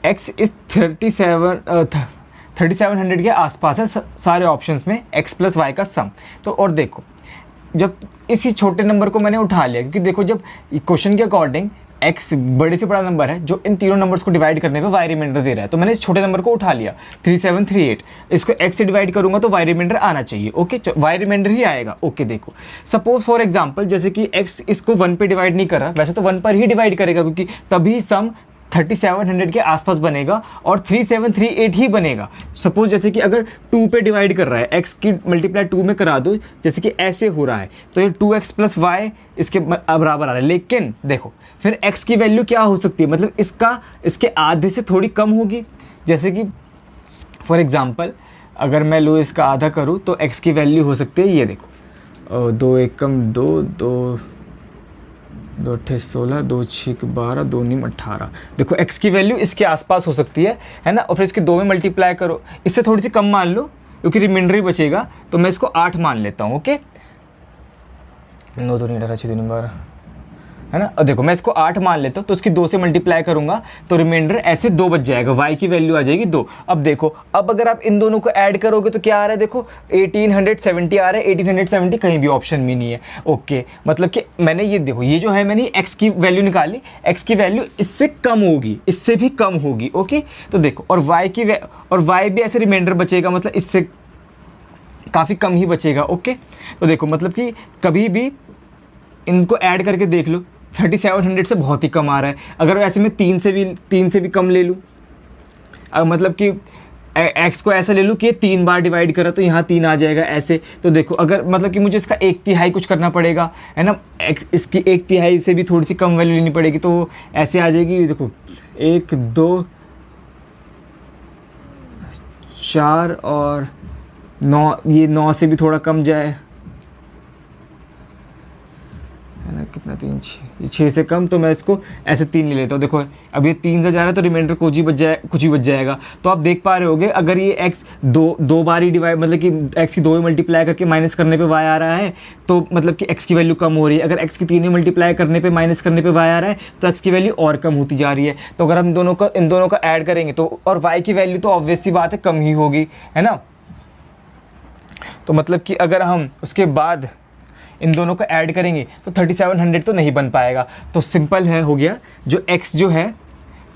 x इस 3700 के आसपास है सारे ऑप्शंस में x प्लस वाई का सम, तो और देखो जब इसी छोटे नंबर को मैंने उठा लिया, क्योंकि देखो जब क्वेश्चन के अकॉर्डिंग x बड़े से बड़ा नंबर है जो इन तीनों नंबर्स को डिवाइड करने पे y रिमाइंडर दे रहा है, तो मैंने इस छोटे नंबर को उठा लिया 3738, इसको x से डिवाइड करूंगा तो y रिमाइंडर आना चाहिए, ओके y रिमाइंडर ही आएगा, ओके। देखो सपोज फॉर एग्जांपल जैसे कि x इसको 1 पे डिवाइड नहीं कर रहा, वैसे तो 1 पर ही डिवाइड करेगा क्योंकि तभी सम 3700 के आसपास बनेगा और 3738 ही बनेगा। सपोज जैसे कि अगर 2 पे डिवाइड कर रहा है, x की मल्टीप्लाई 2 में करा दो, जैसे कि ऐसे हो रहा है, तो ये 2x प्लस वाई इसके बराबर आ रहा है। लेकिन देखो फिर x की वैल्यू क्या हो सकती है, मतलब इसके आधे से थोड़ी कम होगी। जैसे कि फॉर एग्जांपल अगर मैं लो इसका आधा करूँ तो x की वैल्यू हो सकती है, ये देखो 2 एकम 2, 2 अट्ठे 16, 2 6 12, 2 9 18। देखो x की वैल्यू इसके आसपास हो सकती है ना। और फिर इसके 2 में मल्टीप्लाई करो, इससे थोड़ी सी कम मान लो क्योंकि रिमाइंडर ही बचेगा, तो मैं इसको 8 मान लेता हूँ, ओके। 9 2 18 6 2 12, है ना। और देखो मैं इसको 8 मान लेता हूँ, तो उसकी 2 से मल्टीप्लाई करूंगा तो रिमाइंडर ऐसे 2 बच जाएगा, y की वैल्यू आ जाएगी 2। अब देखो अब अगर आप इन दोनों को ऐड करोगे तो क्या आ रहा है, देखो 1870 आ रहा है, 1870 कहीं भी ऑप्शन में नहीं है, ओके। मतलब कि मैंने ये देखो ये जो है मैंने x की वैल्यू निकाली, x की वैल्यू इससे कम होगी, इससे भी कम होगी, ओके। तो देखो और y भी ऐसे रिमाइंडर बचेगा, मतलब इससे काफ़ी कम ही बचेगा, ओके। तो देखो मतलब कि कभी भी इनको ऐड करके देख लो, 3700 से बहुत ही कम आ रहा है। अगर ऐसे में 3 से भी कम ले लूँ, मतलब कि x को ऐसा ले लूँ कि 3 बार डिवाइड करा तो यहाँ 3 आ जाएगा ऐसे। तो देखो अगर मतलब कि मुझे इसका 1/3 कुछ करना पड़ेगा, है ना, इसकी 1/3 से भी थोड़ी सी कम वैल्यू लेनी पड़ेगी, तो ऐसे आ जाएगी। देखो 1 2 4 और 9, ये 9 से भी थोड़ा कम जाए, है ना, कितना 3 6 से कम, तो मैं इसको ऐसे 3 ले लेता हूँ। देखो अब ये 3 से जा रहा है तो रिमाइंडर कुछ ही बच जाएगा। तो आप देख पा रहे होगे अगर ये x दो बार ही डिवाइड, मतलब कि x की 2 में मल्टीप्लाई करके माइनस करने पे y आ रहा है, तो मतलब कि x की वैल्यू कम हो रही है। अगर x की 3 में मल्टीप्लाई करने पे माइनस करने पे y आ रहा है तो x की वैल्यू और कम होती जा रही है। तो अगर हम इन दोनों का ऐड करेंगे तो और y की वैल्यू तो ऑब्वियस सी बात है कम ही होगी, है ना। तो मतलब कि अगर हम उसके बाद इन दोनों को ऐड करेंगे तो 3700 तो नहीं बन पाएगा। तो सिंपल है, हो गया, जो x जो है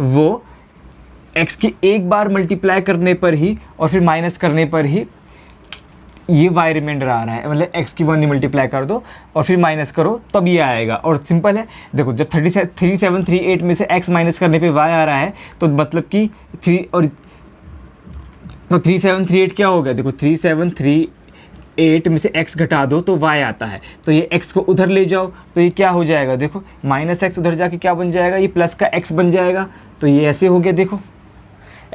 वो x की एक बार मल्टीप्लाई करने पर ही और फिर माइनस करने पर ही ये y रिमाइंडर आ रहा है, मतलब x की 1 मल्टीप्लाई कर दो और फिर माइनस करो तब ये आएगा। और सिंपल है, देखो जब 3738 में से x माइनस करने पे y आ रहा है तो मतलब कि 3738 क्या हो गया, देखो 3738 में से x घटा दो तो y आता है, तो ये x को उधर ले जाओ तो ये क्या हो जाएगा, देखो माइनस x उधर जाके क्या बन जाएगा, ये प्लस का x बन जाएगा। तो ये ऐसे हो गया, देखो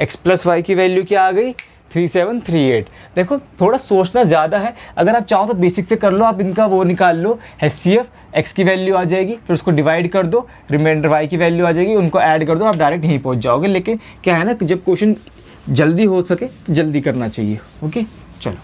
x प्लस वाई की वैल्यू क्या आ गई, 3738। देखो थोड़ा सोचना ज़्यादा है, अगर आप चाहो तो बेसिक से कर लो, आप इनका वो निकाल लो HCF, x की वैल्यू आ जाएगी, फिर उसको डिवाइड कर दो, रिमाइंडर y की वैल्यू आ जाएगी, उनको ऐड कर दो, आप डायरेक्ट यहीं पहुंच जाओगे। लेकिन क्या है ना कि जब क्वेश्चन जल्दी हो सके तो जल्दी करना चाहिए। ओके चलो,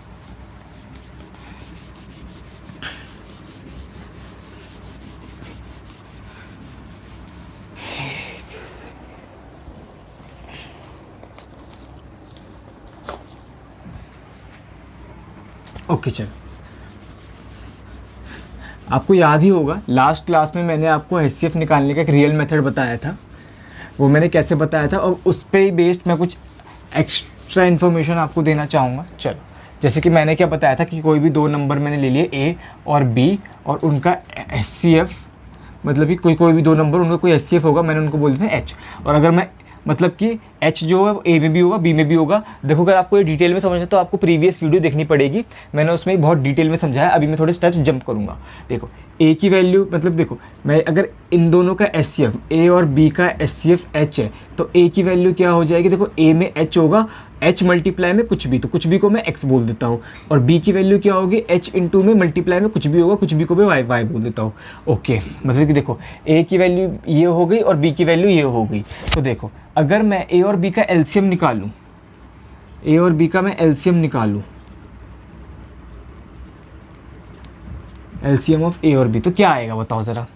ओके चलो। आपको याद ही होगा लास्ट क्लास में मैंने आपको HCF निकालने का एक रियल मेथड बताया था, वो मैंने कैसे बताया था, और उस पर ही बेस्ड मैं कुछ एक्स्ट्रा इन्फॉर्मेशन आपको देना चाहूँगा। चलो, जैसे कि मैंने क्या बताया था कि कोई भी दो नंबर मैंने ले लिए A और B, और उनका HCF, मतलब कि कोई भी दो नंबर उनका कोई HCF होगा, मैंने उनको बोल दिया था H। और अगर मैं मतलब कि H जो है वो A में भी होगा, B में भी होगा। देखो अगर आपको ये डिटेल में समझना है तो आपको प्रीवियस वीडियो देखनी पड़ेगी, मैंने उसमें बहुत डिटेल में समझाया। अभी मैं थोड़े स्टेप्स जंप करूँगा। देखो A की वैल्यू, मतलब देखो मैं अगर इन दोनों का HCF A और B का HCF H है, तो A की वैल्यू क्या हो जाएगी, देखो A में H होगा, H मल्टीप्लाई में कुछ भी, तो कुछ भी को मैं X बोल देता हूँ, और B की वैल्यू क्या होगी, H इंटू में मल्टीप्लाई में कुछ भी होगा, कुछ भी को मैं Y बोल देता हूँ। ओके, मतलब कि देखो A की वैल्यू ये हो गई और B की वैल्यू ये हो गई। तो देखो अगर मैं A और B का LCM निकालूँ, A और B का मैं LCM निकालूँ, LCM ऑफ A और B, तो क्या आएगा बताओ ज़रा।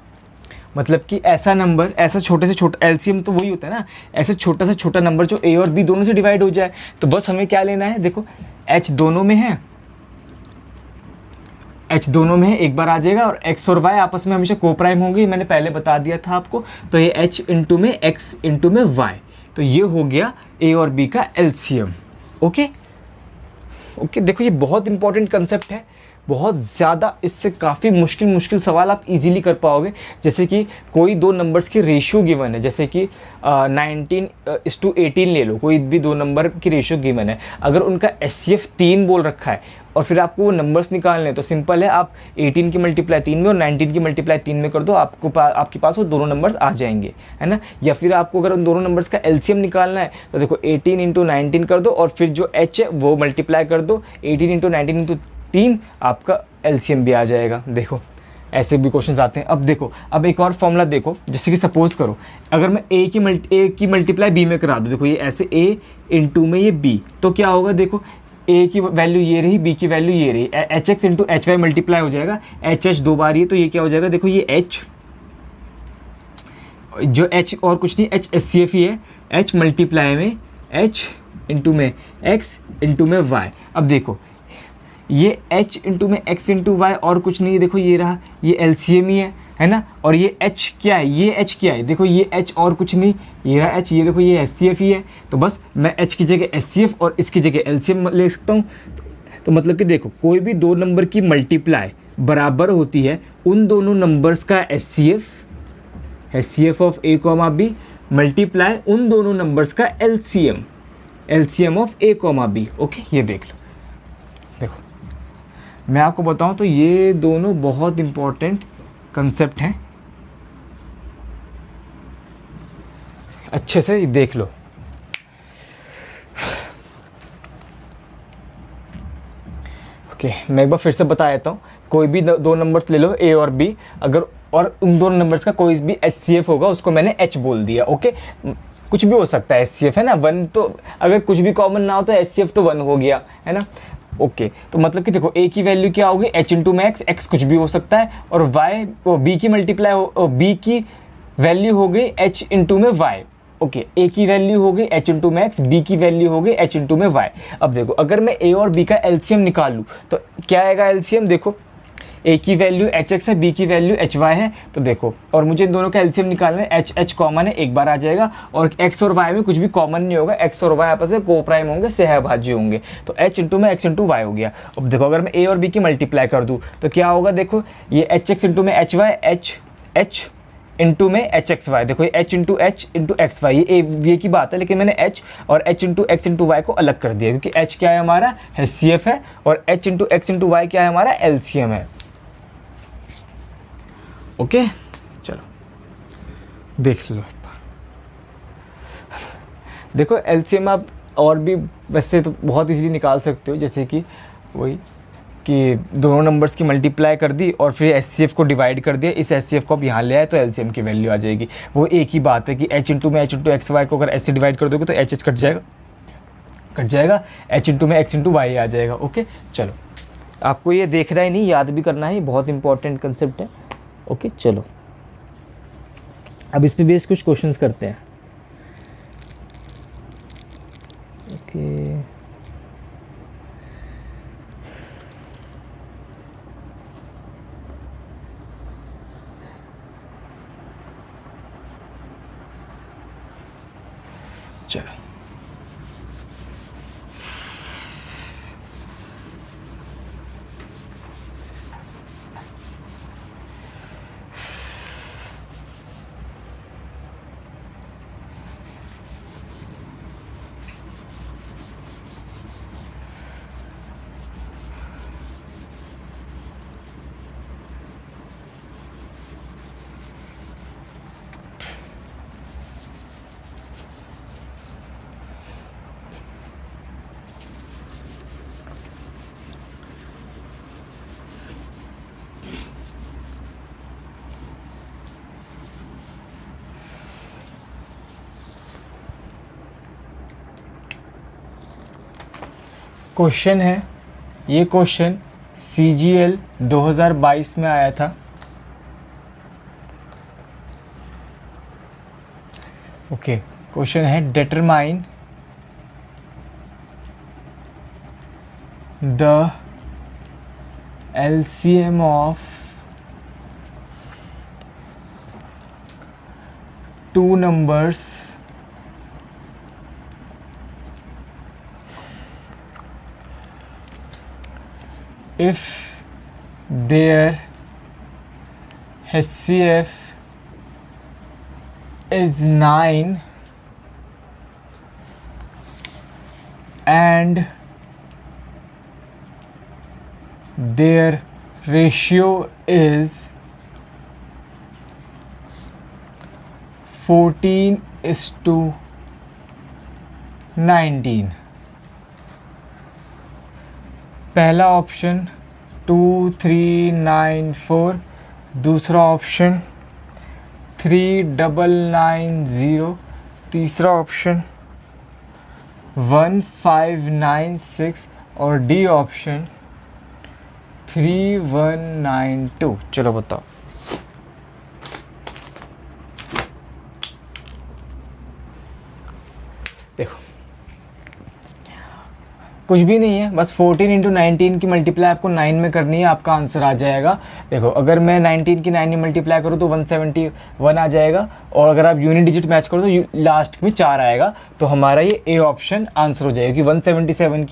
मतलब कि ऐसा नंबर, ऐसा छोटे से छोटा, LCM तो वही होता है ना, ऐसे छोटा से छोटा नंबर जो A और B दोनों से डिवाइड हो जाए। तो बस हमें क्या लेना है, देखो H दोनों में है, H दोनों में है, एक बार आ जाएगा, और X और Y आपस में हमेशा को प्राइम होंगे, मैंने पहले बता दिया था आपको। तो ये H इंटू में X इंटू में Y, तो ये हो गया A और B का LCM। ओके ओके, देखो ये बहुत इंपॉर्टेंट कंसेप्ट है, बहुत ज़्यादा, इससे काफ़ी मुश्किल सवाल आप इजीली कर पाओगे। जैसे कि कोई दो नंबर्स की रेशियो गिवन है, जैसे कि 19:18 ले लो, कोई भी दो नंबर की रेशियो गिवन है, अगर उनका HCF 3 बोल रखा है और फिर आपको वो नंबर्स निकालने हैं, तो सिंपल है, आप 18 की मल्टीप्लाई 3 में और 19 की मल्टीप्लाई 3 में कर दो, आपके पास वो दोनों नंबर्स आ जाएंगे, है ना। या फिर आपको अगर उन दोनों नंबर्स का LCM निकालना है, तो देखो 18 इंटू 19 कर दो, और फिर जो H है वो मल्टीप्लाई कर दो, 18 इंटू 19 इंटू 3, आपका LCM भी आ जाएगा। देखो ऐसे भी क्वेश्चंस आते हैं। अब देखो, अब एक और फॉर्मूला देखो, जैसे कि सपोज करो अगर मैं A की मल्टीप्लाई B में करा दूँ, देखो ये ऐसे A इंटू में ये B, तो क्या होगा, देखो A की वैल्यू ये रही, B की वैल्यू ये रही, HX इंटू HY मल्टीप्लाई हो जाएगा, HH दो बार ये, तो ये क्या हो जाएगा, देखो ये H, जो H और कुछ नहीं, H HCF ही है, H मल्टीप्लाई में H इंटू में X इंटू में Y। अब देखो ये H इंटू में X इंटू Y और कुछ नहीं, देखो ये रहा, ये LCM ही है ना। और ये H क्या है, ये H क्या है, देखो ये H और कुछ नहीं, ये रहा H, ये देखो ये HCF ही है। तो बस मैं H की जगह HCF और इसकी जगह LCM ले सकता हूँ। तो मतलब कि देखो कोई भी दो नंबर की मल्टीप्लाई बराबर होती है उन दोनों नंबर्स का HCF of A comma B multiply उन दोनों नंबर्स का LCM of A comma B। Okay, ये देख लो। देखो मैं आपको बताऊं तो ये दोनों बहुत इंपॉर्टेंट कंसेप्ट हैं, अच्छे से देख लो। ओके, मैं एक बार फिर से बता देता हूँ, कोई भी दो नंबर्स ले लो A और B, अगर और उन दोनों नंबर्स का कोई भी HCF होगा, उसको मैंने H बोल दिया। ओके, कुछ भी हो सकता है HCF, है ना, 1, तो अगर कुछ भी कॉमन ना हो तो HCF तो 1 हो गया, है ना। ओके, तो मतलब कि देखो A की वैल्यू क्या होगी, H इंटू में X कुछ भी हो सकता है, और Y B की मल्टीप्लाई हो, B की वैल्यू हो गई H इंटू में Y। ओके, A की वैल्यू हो गई H इंटू में X, B की वैल्यू हो गई H इंटू में Y। अब देखो अगर मैं A और B का LCM निकाल लूँ तो क्या आएगा LCM, देखो A की वैल्यू HX है, B की वैल्यू HY है, तो देखो, और मुझे इन दोनों का LCM निकालना है, H कॉमन है, एक बार आ जाएगा, और X और Y में कुछ भी कॉमन नहीं होगा, X और Y आपस में को प्राइम होंगे, सहभाज्य होंगे, तो H इंटू में X इंटू Y हो गया। अब देखो अगर मैं A और B की मल्टीप्लाई कर दूँ तो क्या होगा, देखो ये HX इंटू में HY, H इंटू में HXY, देखो ये H इंटू XY, ये की बात है, लेकिन मैंने H और H into X into Y को अलग कर दिया, क्योंकि H क्या है हमारा HCF है, और H into X into Y क्या है हमारा LCM है। ओके, चलो देख लो एक बार। देखो LCM आप और भी वैसे तो बहुत इजीली निकाल सकते हो, जैसे कि वही कि दोनों नंबर्स की मल्टीप्लाई कर दी और फिर HCF को डिवाइड कर दिया, इस HCF को अब यहाँ ले आए तो LCM की वैल्यू आ जाएगी। वो एक ही बात है कि H इंटू में H इंटू एक्स वाई को अगर ऐसे डिवाइड कर दोगे तो H कट जाएगा, H इंटू में X इंटू वाई आ जाएगा। ओके, चलो आपको ये देखना ही नहीं, याद भी करना है, बहुत इंपॉर्टेंट कंसेप्ट है। ओके चलो, अब इस पे बेस कुछ क्वेश्चंस करते हैं। ओके चलो, क्वेश्चन है, ये क्वेश्चन CGL 2022 में आया था। ओके, क्वेश्चन है determine the LCM of two numbers if their HCF is 9 and their ratio is 14:19। पहला ऑप्शन 2394, दूसरा ऑप्शन 3990, तीसरा ऑप्शन 1596 और डी ऑप्शन 3192। चलो बताओ। देखो कुछ भी नहीं है, बस 14 इंटू 19 की मल्टीप्लाई आपको 9 में करनी है, आपका आंसर आ जाएगा। देखो अगर मैं 19 की 9 में मल्टीप्लाई करूँ तो 171 आ जाएगा, और अगर आप यूनिट डिजिट मैच करो तो लास्ट में 4 आएगा। तो हमारा ये ए ऑप्शन आंसर हो जाएगा कि 171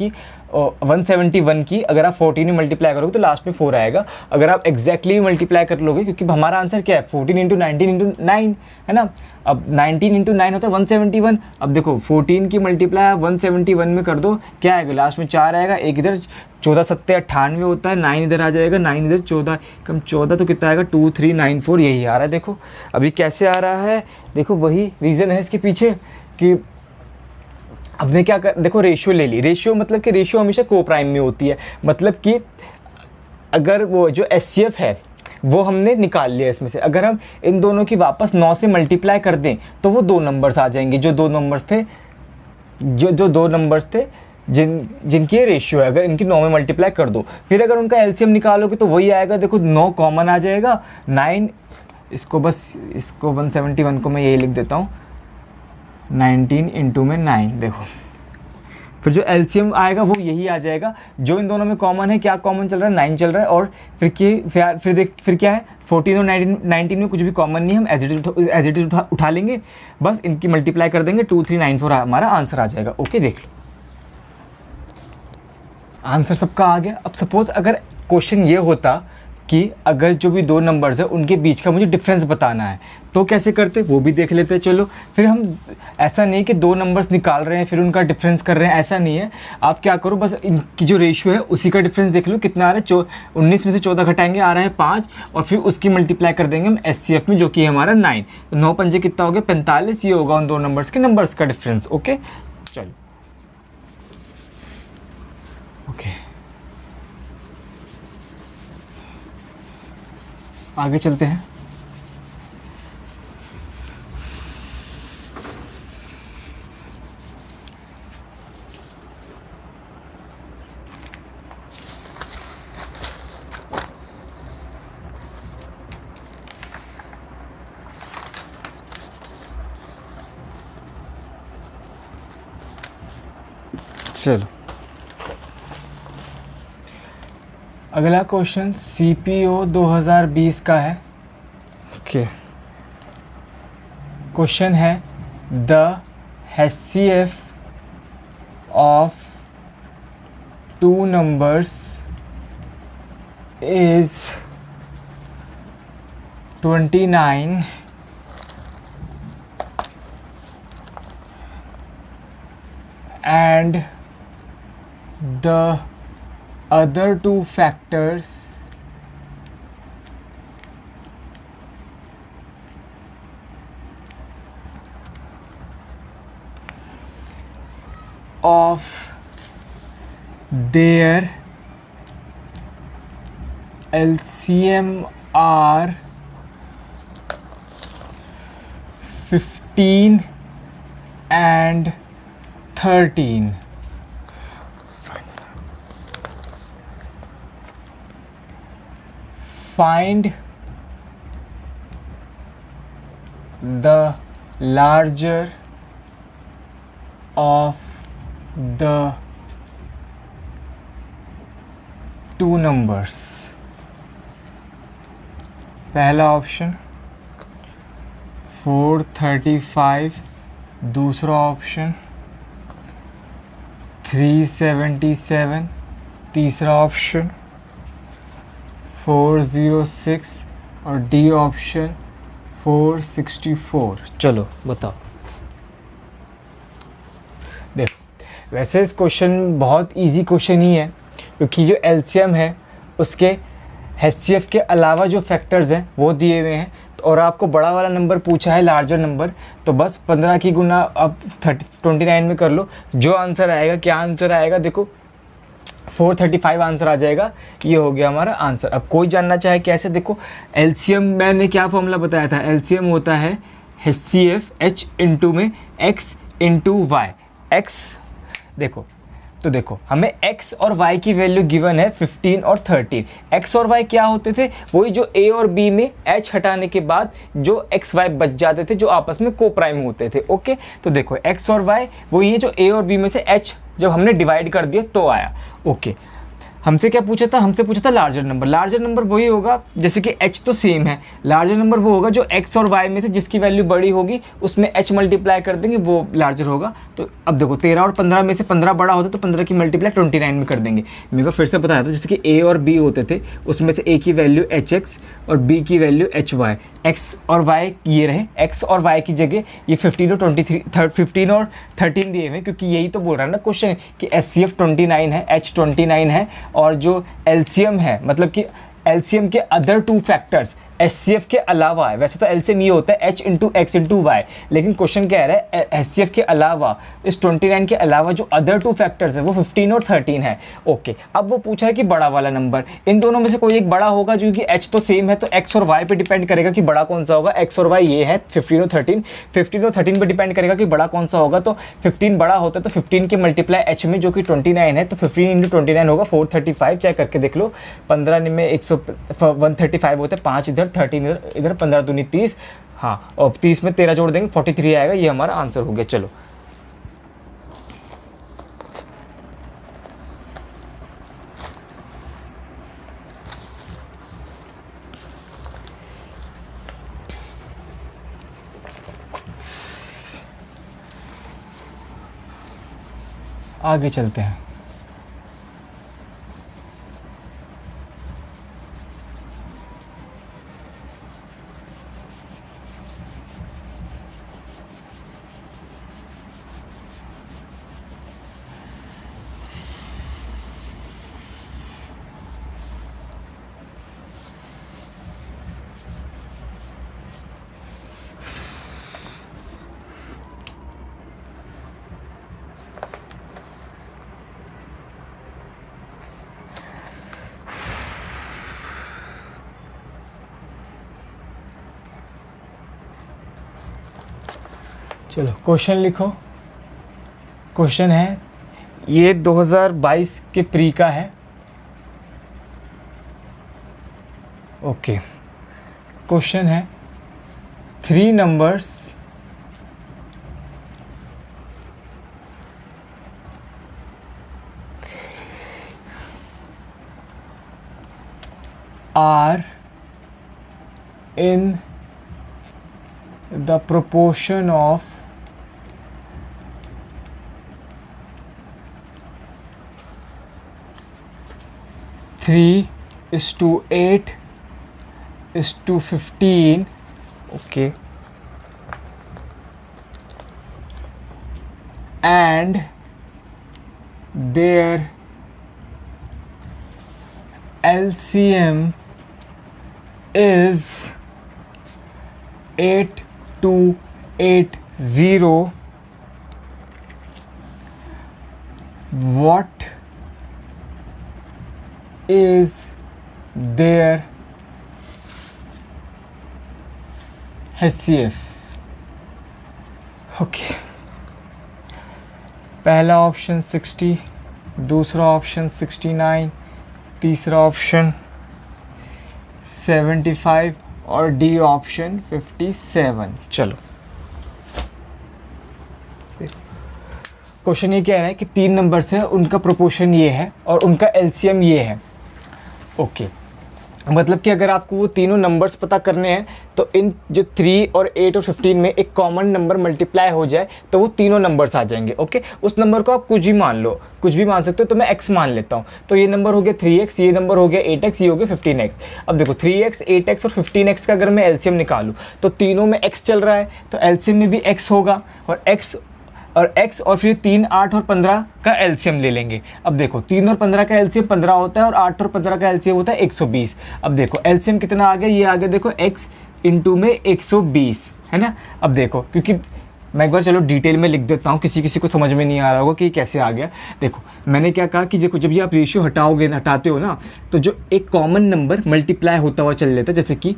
की अगर आप 14 में मल्टीप्लाई करोगे तो लास्ट में 4 आएगा। अगर आप एग्जैक्टली मल्टीप्लाई कर लोगे, क्योंकि हमारा आंसर क्या है 14 इंटू 19 इंटू 9 है ना। अब 19 इंटू 9 होता है 171। अब देखो 14 की मल्टीप्लाई आप 171 में कर दो, क्या आएगा लास्ट में 4 आएगा, एक इधर 14 सत्ते 98 होता है, 9 इधर आ जाएगा, 9 इधर 14 कम 14 तो कितना आएगा 2394, यही आ रहा है। देखो अभी कैसे आ रहा है, देखो वही रीज़न है इसके पीछे कि अब मैं क्या कर, देखो रेशियो ले ली। रेशियो मतलब कि रेशियो हमेशा को प्राइम में होती है, मतलब कि अगर वो जो HCF है वो हमने निकाल लिया इसमें से, अगर हम इन दोनों की वापस 9 से मल्टीप्लाई कर दें तो वो 2 नंबर्स आ जाएंगे, जो दो नंबर्स थे जिनकी ये रेशियो है। अगर इनकी 9 में मल्टीप्लाई कर दो, फिर अगर उनका LCM निकालोगे तो वही आएगा। देखो 9 कॉमन आ जाएगा, 9 इसको 171 को मैं यही लिख देता हूँ 19 इंटू में 9। देखो फिर जो LCM आएगा वो यही आ जाएगा, जो इन दोनों में कॉमन है। क्या कॉमन चल रहा है 9 चल रहा है, और फिर क्या है 14 और 19 में कुछ भी कॉमन नहीं, हम एज इट इज उठा लेंगे, बस इनकी मल्टीप्लाई कर देंगे 2394 हमारा आंसर आ जाएगा। ओके देख लो आंसर सबका आ गया। अब सपोज अगर क्वेश्चन ये होता कि अगर जो भी 2 नंबर्स है उनके बीच का मुझे डिफरेंस बताना है तो कैसे करते, वो भी देख लेते हैं। चलो फिर हम ऐसा नहीं कि 2 नंबर्स निकाल रहे हैं फिर उनका डिफरेंस कर रहे हैं, ऐसा नहीं है। आप क्या करो, बस इनकी जो रेशियो है उसी का डिफरेंस देख लो कितना आ रहा है। 19 में से 14 घटाएंगे, आ रहा है 5, और फिर उसकी मल्टीप्लाई कर देंगे हम HCF में, जो कि हमारा 9। तो 9 पंजे कितना हो गया 45, ये होगा उन 2 नंबर्स के नंबर्स का डिफरेंस। ओके चलो आगे चलते हैं। चलो अगला क्वेश्चन CPO 2020 का है। ओके, क्वेश्चन है the HCF of two numbers is 29 and the other two factors of their LCM are 15 and 13. Find the larger of the two numbers. पहला ऑप्शन 435, दूसरा ऑप्शन 377, तीसरा ऑप्शन 406 और डी ऑप्शन 464। चलो बताओ। देखो वैसे इस क्वेश्चन बहुत इजी क्वेश्चन ही है, क्योंकि जो एलसीएम है उसके HCF के अलावा जो फैक्टर्स हैं वो दिए हुए हैं, और आपको बड़ा वाला नंबर पूछा है, लार्जर नंबर, तो बस 15 की गुना अब 29 में कर लो। जो आंसर आएगा, क्या आंसर आएगा, देखो 435 आंसर आ जाएगा। ये हो गया हमारा आंसर। अब कोई जानना चाहे कैसे, देखो एलसीएम मैंने क्या फॉर्मूला बताया था, एलसीएम होता है HCF H इंटू में X इंटू वाई। X देखो, तो देखो हमें x और y की वैल्यू गिवन है 15 और 13। x और y क्या होते थे, वही जो a और b में h हटाने के बाद जो x y बच जाते थे, जो आपस में को प्राइम होते थे। ओके, तो देखो x और y वही है जो a और b में से h जब हमने डिवाइड कर दिया तो आया। ओके, हमसे क्या पूछा था, हमसे पूछा था लार्जर नंबर। लार्जर नंबर वही होगा, जैसे कि h तो सेम है, लार्जर नंबर वो होगा जो x और y में से जिसकी वैल्यू बड़ी होगी उसमें h मल्टीप्लाई कर देंगे, वो लार्जर होगा। तो अब देखो 13 और 15 में से 15 बड़ा होता तो 15 की मल्टीप्लाई 29 में कर देंगे। मेरे को फिर से बताया था, जैसे कि a और b होते थे, उसमें से a की वैल्यू hx और b की वैल्यू hy। x और y ये रहे, x और y की जगह ये 15 और 15 और 13 दिए हुए, क्योंकि यही तो बोल रहा है ना क्वेश्चन कि HCF 29 है, h 29 है, और जो एलसीएम है मतलब कि एलसीएम के अदर टू फैक्टर्स HCF के अलावा है। वैसे तो एलसीएम ये होता है H into x into y, लेकिन क्वेश्चन कह रहा है HCF के अलावा, इस 29 के अलावा जो अदर टू फैक्टर्स है वो 15 और 13 है। ओके, अब वो पूछा है कि बड़ा वाला नंबर, इन दोनों में से कोई एक बड़ा होगा, जो कि H तो सेम है, तो X और Y पे डिपेंड करेगा कि बड़ा कौन सा होगा। X और Y ये है 15 और 13, 15 और 13 पे डिपेंड करेगा कि बड़ा कौन सा होगा। तो 15 बड़ा होता है तो 15 के मल्टीप्लाई H में जो कि 29 है, तो 15 इंटू 29 होगा 435। चेक करके देख लो, 15 में 135 होते हैं, 5 इधर, 13 इधर, 15 दूनी 30, हाँ, और 30 में 13 जोड़ देंगे 43 आएगा। ये हमारा आंसर हो गया। चलो आगे चलते हैं। चलो क्वेश्चन लिखो। क्वेश्चन है, ये 2022 के प्री का है। ओके, क्वेश्चन है 3 numbers are in the proportion of 3:8:15. Okay. And their LCM is 8280. What is their HCF? Okay, पहला ऑप्शन 60, दूसरा ऑप्शन 69, तीसरा ऑप्शन 75 और डी ऑप्शन 57। चलो क्वेश्चन ये कह रहा है कि 3 नंबर्स है, उनका प्रोपोर्शन ये है और उनका एलसीएम ये है। ओके, मतलब कि अगर आपको वो तीनों नंबर्स पता करने हैं तो इन जो 3 और 8 और 15 में एक कॉमन नंबर मल्टीप्लाई हो जाए तो वो तीनों नंबर्स आ जाएंगे। ओके, उस नंबर को आप कुछ भी मान लो, कुछ भी मान सकते हो, तो मैं x मान लेता हूँ। तो ये नंबर हो गया 3x, ये नंबर हो गया 8x, ये हो गया 15x। अब देखो 3x, 8x और 15x का अगर मैं एलसीएम निकालूँ तो तीनों में x चल रहा है, तो एलसीएम में भी x होगा और x और फिर 3, 8 और 15 का एलसीएम ले लेंगे। अब देखो 3 और 15 का एलसीएम 15 होता है और 8 और 15 का एलसीएम होता है 120। अब देखो एलसीएम कितना आ गया, ये आ गया देखो x इंटू में 120, है ना। अब देखो, क्योंकि मैं एक बार चलो डिटेल में लिख देता हूँ, किसी को समझ में नहीं आ रहा होगा कि कैसे आ गया। देखो मैंने क्या कहा कि देखो जब ये आप रेशियो हटाते हो ना, तो जो एक कॉमन नंबर मल्टीप्लाई होता हुआ चल लेता है, जैसे कि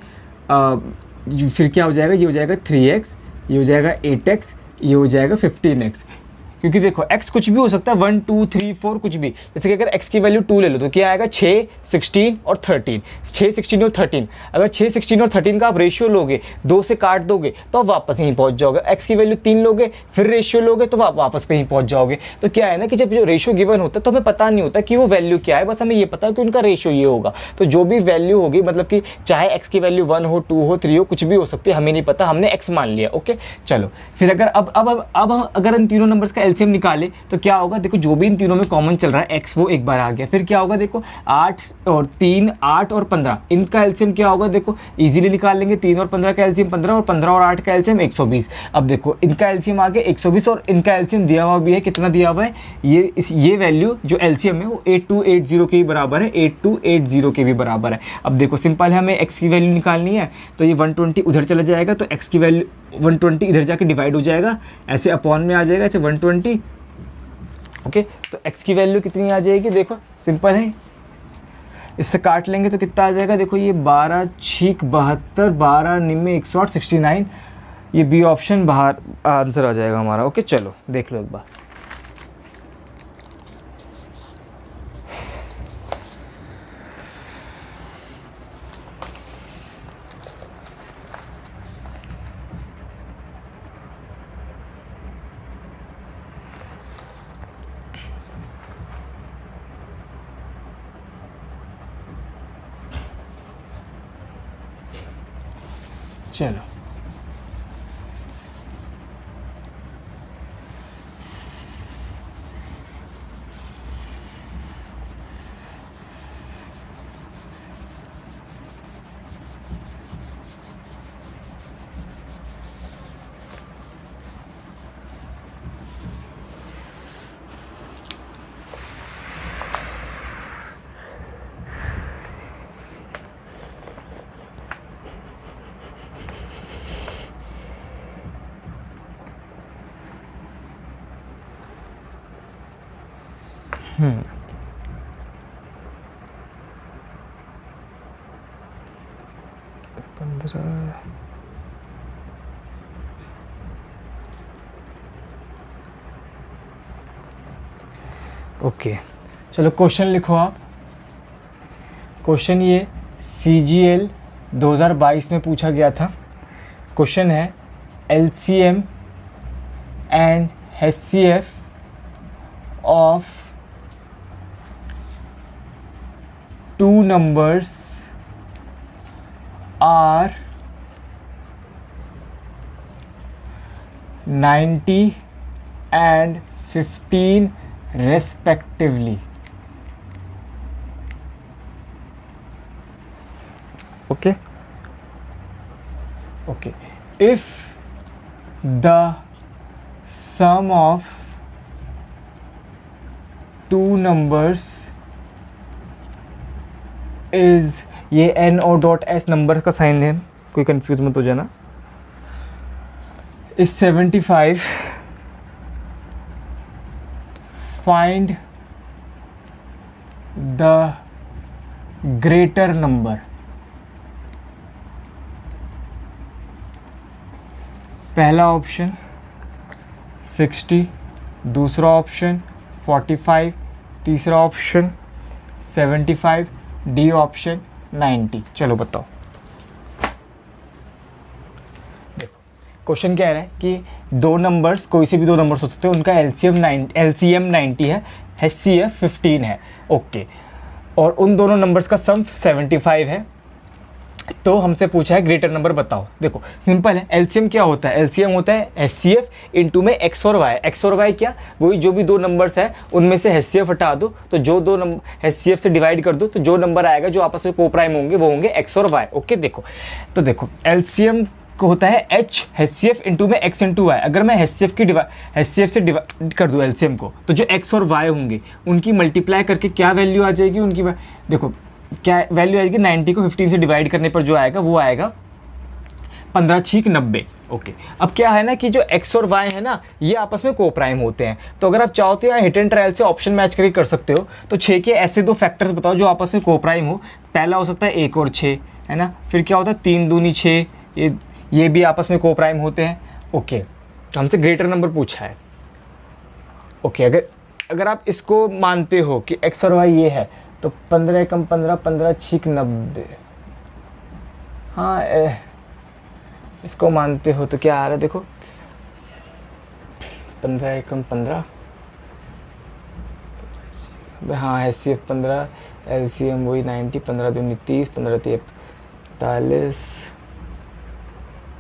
फिर क्या हो जाएगा, ये हो जाएगा 3x, ये हो जाएगा 8x, ये हो जाएगा 15x। क्योंकि देखो x कुछ भी हो सकता है, 1 2 3 4 कुछ भी। जैसे कि अगर x की वैल्यू 2 ले लो तो क्या आएगा 6, 16 और 13, 6, 16 और 13। अगर 6, 16 और 13 का आप रेशियो लोगे, 2 से काट दोगे तो आप वापस यहीं पहुंच जाओगे। x की वैल्यू 3 लोगे, फिर रेशियो लोगे तो आप वापस पे ही पहुंच जाओगे। तो क्या है ना कि जब जो रेशियो गिवन होता है तो हमें पता नहीं होता कि वो वैल्यू क्या है, बस हमें ये पता है कि उनका रेशियो ये होगा। तो जो भी वैल्यू होगी, मतलब कि चाहे x की वैल्यू 1 हो, 2 हो, 3 हो, कुछ भी हो सकती है, हमें नहीं पता, हमने x मान लिया। ओके, चलो फिर अगर अब अगर इन तीनों नंबर्स का एलसीएम निकाले तो क्या होगा, देखो जो भी इन तीनों में कॉमन चल रहा है x वो एक बार आ गया। फिर क्या होगा, देखो 8 और 3, 8 और 15, इनका एलसीएम क्या होगा, देखो इजीली निकाल लेंगे। 3 और 15 का एलसीएम 15 और 15 और 8 का एलसीएम 120। अब देखो इनका एलसीएम आ गया 120 और इनका एलसीएम दिया हुआ भी है, कितना दिया हुआ है, ये वैल्यू जो एलसीएम है वो 8280 के भी बराबर है, 8280 के भी बराबर है। अब देखो सिंपल है, हमें x की वैल्यू निकालनी है, तो ये 120 उधर चला जाएगा, तो x की वैल्यू 120 इधर जाके डिवाइड हो जाएगा, ऐसे अपॉन में आ जाएगा, ऐसे 120। ओके, तो x की वैल्यू कितनी आ जाएगी, देखो सिंपल है, इससे काट लेंगे तो कितना आ जाएगा, देखो ये 12 6 72, 12 निम्न 108, 69, ये बी ऑप्शन बाहर आंसर आ जाएगा हमारा। ओके, चलो देख लो एक बार। चलो ओके चलो क्वेश्चन लिखो आप। क्वेश्चन ये CGL 2022 में पूछा गया था। क्वेश्चन है LCM and HCF of two numbers are 90 and 15 respectively. Okay. If the sum of two numbers is, ये N O dot S number का साइन है, कोई कंफ्यूज मत हो जाना, is 75, find the greater number। पहला ऑप्शन 60, दूसरा ऑप्शन 45, तीसरा ऑप्शन 75, डी ऑप्शन 90। चलो बताओ। देखो क्वेश्चन क्या रहा है कि दो नंबर्स, कोई से भी दो नंबर्स हो सकते हैं, उनका LCM 90 है, HCF 15 है। ओके, और उन दोनों नंबर्स का सम 75 है। तो हमसे पूछा है ग्रेटर नंबर बताओ। देखो सिंपल है, एलसीएम क्या होता है? एलसीएम होता है एचसीएफ इंटू में एक्स और वाई। एक्स और वाई क्या, वही जो भी दो नंबर्स है उनमें से एचसीएफ हटा दो, तो जो दो नंबर एचसीएफ से डिवाइड कर दो, तो जो नंबर आएगा जो आपस में कोप्राइम होंगे वो होंगे एक्स और वाई। ओके, देखो तो देखो एलसीएम को होता है एच एचसीएफ इंटू में एक्स इंटू वाई। अगर मैं एचसीएफ से डिवाइड कर दूँ एलसीएम को, तो जो एक्स और वाई होंगे उनकी मल्टीप्लाई करके क्या वैल्यू आ जाएगी उनकी, देखो क्या वैल्यू आएगी, 90 को 15 से डिवाइड करने पर जो आएगा वो आएगा 15×6 = 90। ओके, अब क्या है ना कि जो एक्स और वाई है ना ये आपस में कोप्राइम होते हैं, तो अगर आप चाहो तो यहाँ हिट एंड ट्रायल से ऑप्शन मैच करके कर सकते हो। तो 6 के ऐसे दो फैक्टर्स बताओ जो आपस में कोप्राइम हो। पहला हो सकता है 1 और 6, है ना, फिर क्या होता है 3 दूनी 6, ये भी आपस में कोप्राइम होते हैं। ओके, तो हमसे ग्रेटर नंबर पूछा है। ओके, अगर आप इसको मानते हो कि एक्स और वाई ये है, तो 15 × 15 15×6 = 90। हाँ, इसको मानते हो तो क्या आ रहा है, देखो 15 × 15, हाँ HCF 15, LCM वही 90, 15 दूनी 30, 15 × 45।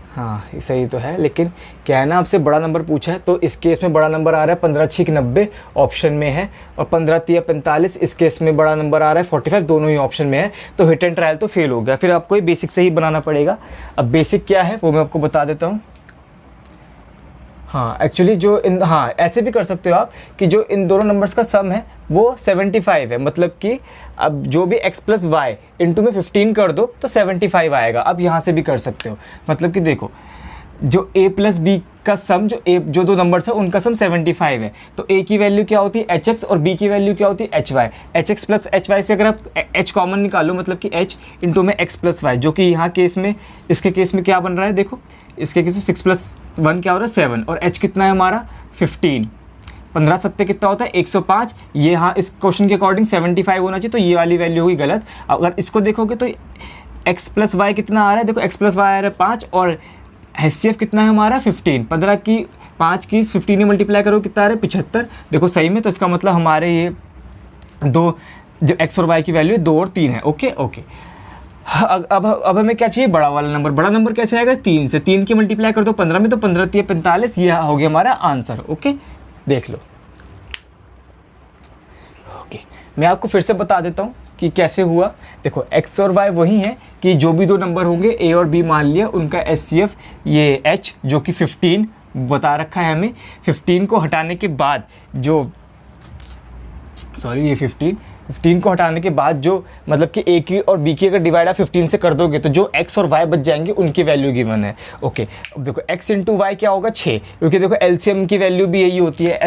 हाँ ये सही तो है, लेकिन क्या है ना आपसे बड़ा नंबर पूछा है, तो इस केस में बड़ा नंबर आ रहा है 15×6 = 90 ऑप्शन में है, और 15 × 3 = 45 इस केस में बड़ा नंबर आ रहा है 45, दोनों ही ऑप्शन में है। तो हिट एंड ट्रायल तो फेल हो गया, फिर आपको ये बेसिक से ही बनाना पड़ेगा। अब बेसिक क्या है वो मैं आपको बता देता हूँ। हाँ एक्चुअली हाँ ऐसे भी कर सकते हो आप कि जो इन दोनों नंबर्स का सम है वो 75 है, मतलब कि अब जो भी x + y इंटू में 15 कर दो तो 75 आएगा। अब यहाँ से भी कर सकते हो, मतलब कि देखो जो a + b का सम, जो दो नंबर्स है उनका सम 75 है, तो a की वैल्यू क्या होती है hx और b की वैल्यू क्या होती है hy। hx + hy से अगर आप h कॉमन निकालो, मतलब कि h इंटू में x + y, जो कि यहाँ केस में, इसके केस में क्या बन रहा है, देखो इसके केस में 6 + 1 क्या हो रहा है 7, और h कितना है हमारा 15, 15 × 7 कितना होता है 105। ये हाँ इस क्वेश्चन के अकॉर्डिंग 75 होना चाहिए, तो ये वाली वैल्यू होगी गलत। अगर इसको देखोगे तो x + y कितना आ रहा है, देखो x + y आ रहा है 5, और HCF कितना है हमारा 15, 15 की 5 की 15 में मल्टीप्लाई करो कितना आ रहा है 75। देखो सही में, तो इसका मतलब हमारे ये दो जो x और y की वैल्यू 2 और 3 है। ओके, अब हमें क्या चाहिए, बड़ा वाला नंबर। बड़ा नंबर कैसे आएगा, 3 से, 3 की मल्टीप्लाई कर दो 15 में, तो 15 × 3 = 45, ये हो गया हमारा आंसर। ओके, देख लो। ओके, मैं आपको फिर से बता देता हूँ कि कैसे हुआ। देखो x और y वही हैं कि जो भी दो नंबर होंगे a और b मान लिया, उनका HCF ये h जो कि 15 बता रखा है हमें, 15 को हटाने के बाद जो, सॉरी ये 15 को हटाने के बाद जो, मतलब कि a की और b की अगर डिवाइड आप 15 से कर दोगे तो जो x और y बच जाएंगे उनकी वैल्यू गिवन है। ओके, अब देखो x × y क्या होगा 6, क्योंकि देखो LCM की वैल्यू भी यही होती है।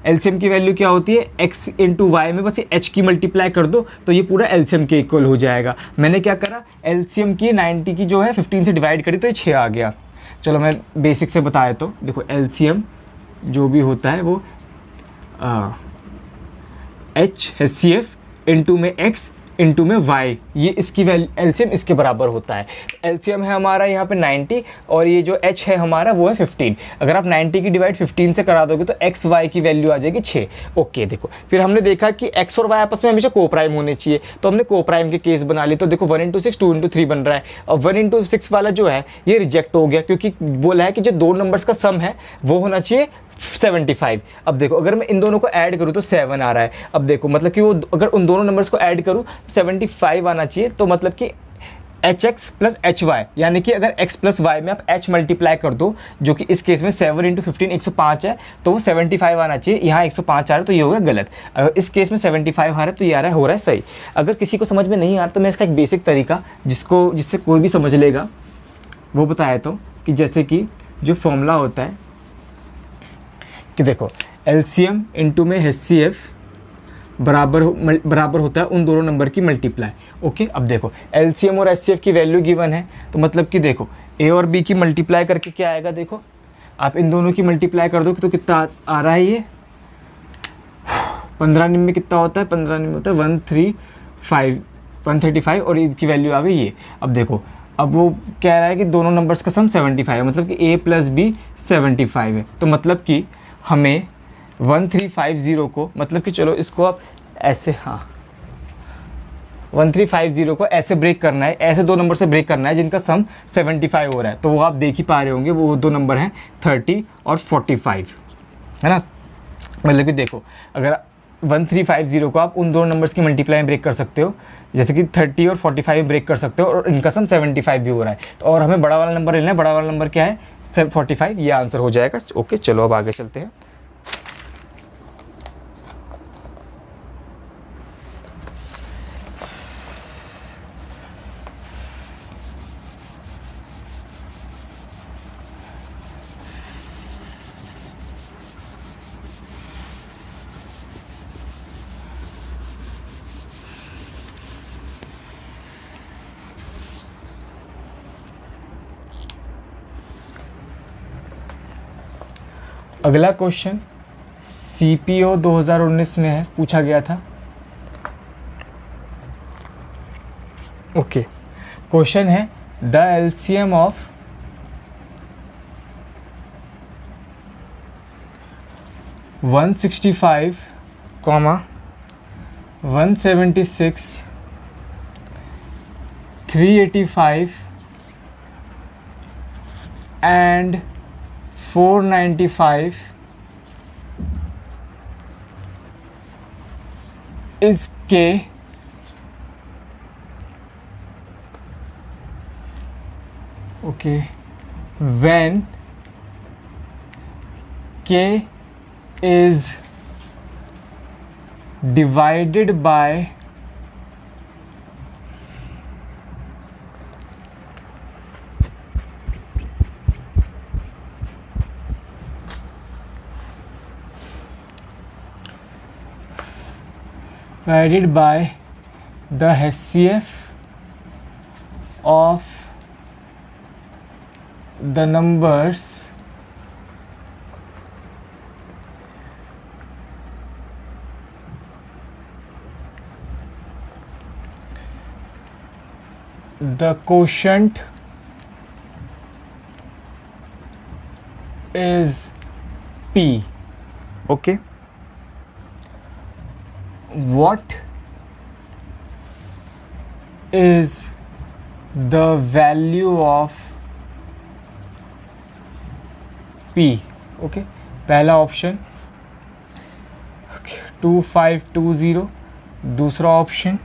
LCM की वैल्यू क्या होती है, x × y में बस h की मल्टीप्लाई कर दो तो ये पूरा LCM के इक्वल हो जाएगा। मैंने क्या करा, LCM की 90 की जो है 15 से डिवाइड करी तो ये 6 आ गया। चलो मैं बेसिक से बता देता हूँ। देखो LCM जो भी होता है वो एच HCF इंटू में x इंटू में y, ये इसकी वैल्यू एलसीएम इसके बराबर होता है। एलसीएम है हमारा यहाँ पे 90 और ये जो h है हमारा वो है 15। अगर आप 90 की डिवाइड 15 से करा दोगे तो x y की वैल्यू आ जाएगी 6। ओके देखो, फिर हमने देखा कि x और y आपस में हमेशा को प्राइम होने चाहिए, तो हमने को प्राइम के केस बना लिए। तो देखो 1 इंटू 6 2 इंटू 3 बन रहा है, और 1 इंटू 6 वाला जो है ये रिजेक्ट हो गया, क्योंकि बोला है कि जो दो नंबर्स का सम है वो होना चाहिए 75। अब देखो अगर मैं इन दोनों को ऐड करूँ तो 7 आ रहा है। अब देखो मतलब कि वो अगर उन दोनों नंबर्स को ऐड करूँ तो 75 आना चाहिए। तो मतलब कि HX प्लस HY, यानी कि अगर x प्लस y में आप h मल्टीप्लाई कर दो, जो कि इस केस में 7 इंटू 15 105 है, तो वो 75 आना चाहिए। यहाँ 105 आ रहा है तो ये हो गया गलत। अगर इस केस में 75 आ रहा है तो ये आ रहा है, हो रहा है सही। अगर किसी को समझ में नहीं आ रहा तो मैं इसका एक बेसिक तरीका जिससे कोई भी समझ लेगा वो बताया तो, कि जैसे कि जो फॉर्मूला होता है कि देखो एलसीएम इंटू में HCF बराबर होता है उन दोनों नंबर की मल्टीप्लाई। ओके, अब देखो एलसीएम और HCF की वैल्यू गिवन है, तो मतलब कि देखो A और B की मल्टीप्लाई करके क्या आएगा, देखो आप इन दोनों की मल्टीप्लाई कर दो तो कितना आ रहा है, ये 15 में कितना होता है, 15 में होता है 135 और इसकी वैल्यू आ गई ये। अब देखो अब वो कह रहा है कि दोनों नंबर्स का सम 75 है, मतलब कि A प्लस B 75 है। तो मतलब कि हमें 1350 को, मतलब कि चलो इसको आप ऐसे, हाँ 1350 को ऐसे ब्रेक करना है, ऐसे दो नंबर से ब्रेक करना है जिनका सम 75 हो रहा है। तो वो आप देख ही पा रहे होंगे, वो दो नंबर हैं 30 और 45, है ना। मतलब कि देखो अगर 1350 को आप उन दोनों नंबर्स की मल्टीप्लाई में ब्रेक कर सकते हो, जैसे कि 30 और 45 में ब्रेक कर सकते हो, और इनका सम 75 भी हो रहा है। तो और हमें बड़ा वाला नंबर लेना है, बड़ा वाला नंबर क्या है 45, ये आंसर हो जाएगा। ओके चलो अब आगे चलते हैं। अगला क्वेश्चन CPO 2019 में है, पूछा गया था। ओके, क्वेश्चन है the LCM of 165, 176, 385 and 495 is K when K is divided by the HCF of the numbers the quotient is P. Okay, what is the value of P? Okay, पहला option 2520, दूसरा option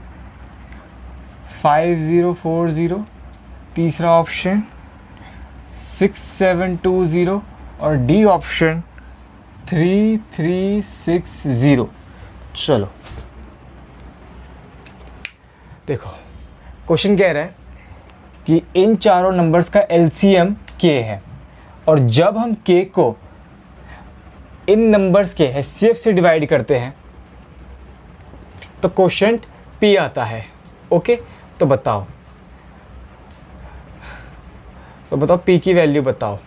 5040, तीसरा option 6720 और D option 3360। चलो देखो question कह रहा है कि इन चारों नंबर्स का एलसीएम K है, और जब हम K को इन नंबर्स के HCF से डिवाइड करते हैं तो क्वोशंट P आता है। ओके, तो बताओ P की वैल्यू बताओ।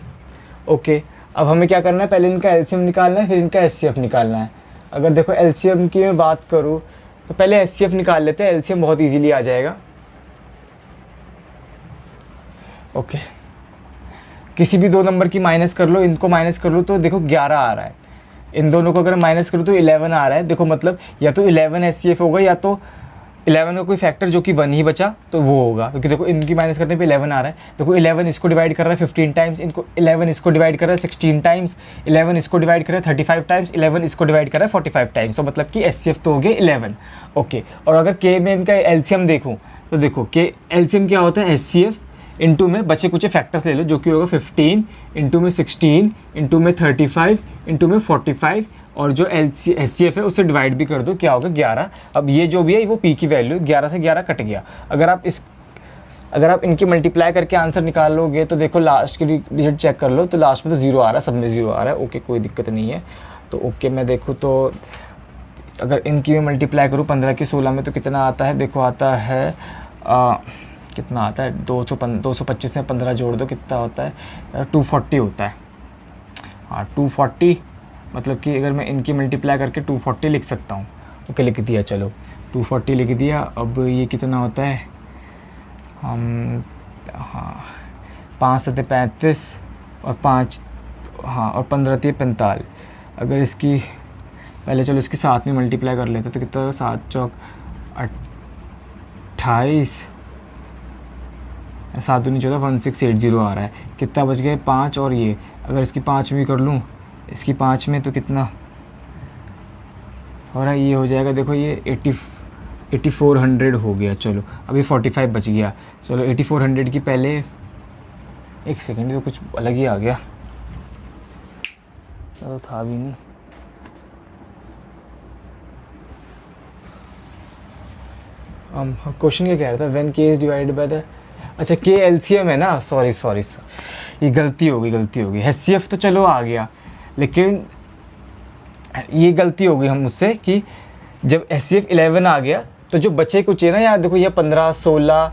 ओके, अब हमें क्या करना है, पहले इनका एलसीएम निकालना है, फिर इनका HCF निकालना है। अगर देखो एलसीएम की मैं बात करूँ तो पहले एचसीएफ निकाल लेते हैं, एलसीएम बहुत इजीली आ जाएगा। ओके, किसी भी दो नंबर की माइनस कर लो, इनको माइनस कर लो तो देखो 11 आ रहा है। इन दोनों को अगर माइनस करो तो 11 आ रहा है। देखो मतलब या तो 11 एचसीएफ होगा या तो 11 का कोई फैक्टर जो कि 1 ही बचा तो वो होगा, क्योंकि देखो इनकी माइनस करने पे 11 आ रहा है। देखो 11 इसको डिवाइड कर रहा है 15 टाइम्स, इनको 11 इसको डिवाइड कर रहा है 16 टाइम्स, 11 इसको डिवाइड कर रहा है 35 टाइम्स, 11 इसको डिवाइड कर रहा है 45 टाइम्स। तो मतलब कि एचसीएफ तो हो गए 11। ओके, और अगर के में इनका एलसीएम देखूँ तो देखो के एलसीएम क्या होता है, एचसीएफ इंटू में बचे कुछ फैक्टर्स ले लो जो कि होगा 15 इंटू में 16 इंटू में 35 इंटू में 45 और जो एचसीएफ है उससे डिवाइड भी कर दो, क्या होगा 11। अब ये जो भी है वो पी की वैल्यू 11 से 11 कट गया। अगर आप इनकी मल्टीप्लाई करके आंसर निकाल लोगे तो देखो लास्ट की डिजिट चेक कर लो तो लास्ट में तो 0 आ रहा है, सब में 0 आ रहा है। ओके, कोई दिक्कत नहीं है। तो ओके, मैं देखूँ तो अगर इनकी मैं मल्टीप्लाई करूँ 15 की 16 में तो कितना आता है, देखो आता है कितना आता है 225 में 15 जोड़ दो कितना होता है 240 होता है। हाँ 240, मतलब कि अगर मैं इनकी मल्टीप्लाई करके 240 लिख सकता हूँ। ओके, लिख दिया, चलो 240 लिख दिया। अब ये कितना होता है, हम हाँ 5 7 35 और 5 हाँ और 15 3 45। अगर इसकी पहले चलो इसके साथ में मल्टीप्लाई कर लेते तो कितना होगा, 7 चौक 28, 7 दूनी 14, 1680 आ रहा है। कितना बच गया 5 और ये अगर इसकी 5 में कर लूँ, इसकी 5 में तो कितना हो रहा है, ये हो जाएगा देखो ये 8400 हो गया। चलो अभी 45 बच गया। चलो 8400 की पहले एक सेकेंड, तो कुछ अलग ही आ गया, तो था भी नहीं। क्वेश्चन क्या कह रहा था, व्हेन के इज डिवाइडेड बाय द, अच्छा के एलसीएम है ना, सॉरी ये गलती हो गई। एचसीएफ तो चलो आ गया, लेकिन ये गलती हो गई हम मुझसे कि जब एचसीएफ 11 आ गया तो जो बचे कुछ है ना यार, देखो ये 15 16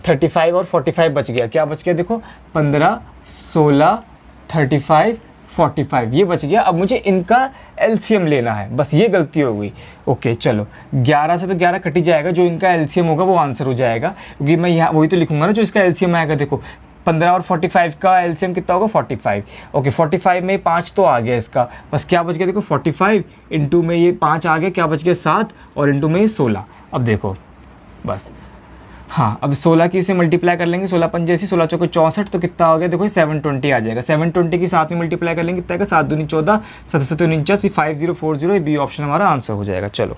35 और 45 बच गया। क्या बच गया, देखो 15 16 35 45 ये बच गया। अब मुझे इनका एलसीएम लेना है, बस ये गलती हो गई। ओके चलो 11 से तो 11 कट ही जाएगा, जो इनका एलसीएम होगा वो आंसर हो जाएगा, क्योंकि मैं यहाँ वही तो लिखूंगा ना जो इसका एलसीएम आएगा। देखो 15 और 45 का एलसीएम कितना होगा 45। ओके 45 में 5 तो आ गया इसका, बस क्या बच गया देखो 45 इंटू में ये 5 आ गया, क्या बच गया 7 और इंटू में ये 16। अब देखो बस हाँ, अब 16 की से मल्टीप्लाई कर लेंगे, 16 पंजे 16 चौके 64, तो कितना हो गया देखो 720 आ जाएगा। 720 की साथ में मल्टीप्लाई कर लेंगे कितना का 7 दूनी 14 7 7 49 5040, बी ऑप्शन हमारा आंसर हो जाएगा। चलो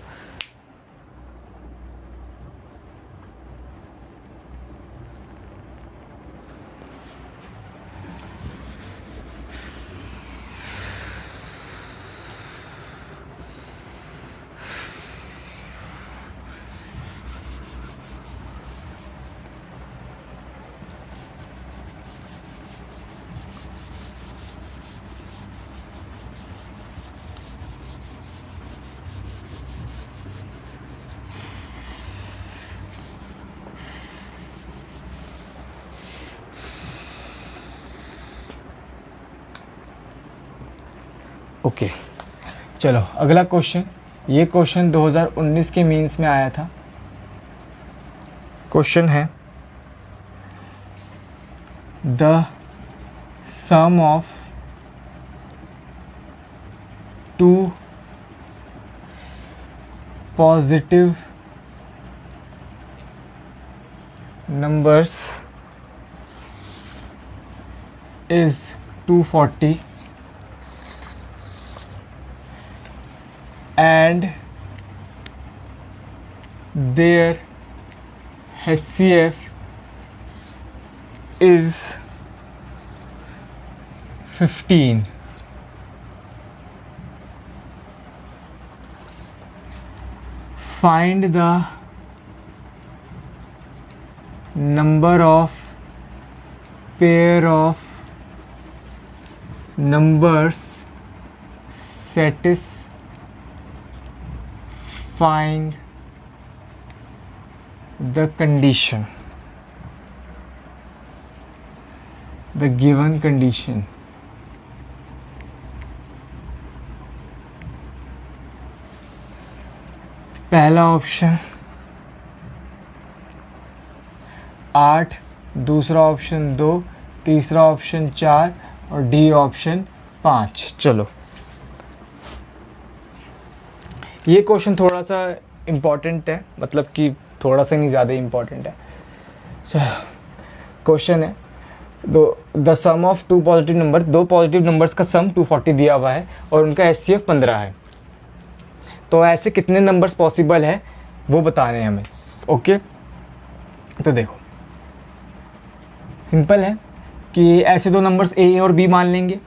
ओके चलो अगला क्वेश्चन, ये क्वेश्चन 2019 के मीन्स में आया था। क्वेश्चन है the sum of two positive numbers is 240 and their HCF is 15. Find the number of pair of numbers satisfying the condition, the given condition. पहला ऑप्शन 8, दूसरा ऑप्शन 2, तीसरा ऑप्शन 4 और डी ऑप्शन 5। चलो ये क्वेश्चन थोड़ा सा important है, मतलब कि थोड़ा सा नहीं, ज़्यादा इम्पॉर्टेंट है। चलो क्वेश्चन है the sum of two positive number, दो पॉजिटिव नंबर्स का सम 240 दिया हुआ है और उनका HCF 15 है। तो ऐसे कितने नंबर्स पॉसिबल है वो बताने हैं हमें। ओके तो देखो सिंपल है कि ऐसे दो नंबर्स A और B मान लेंगे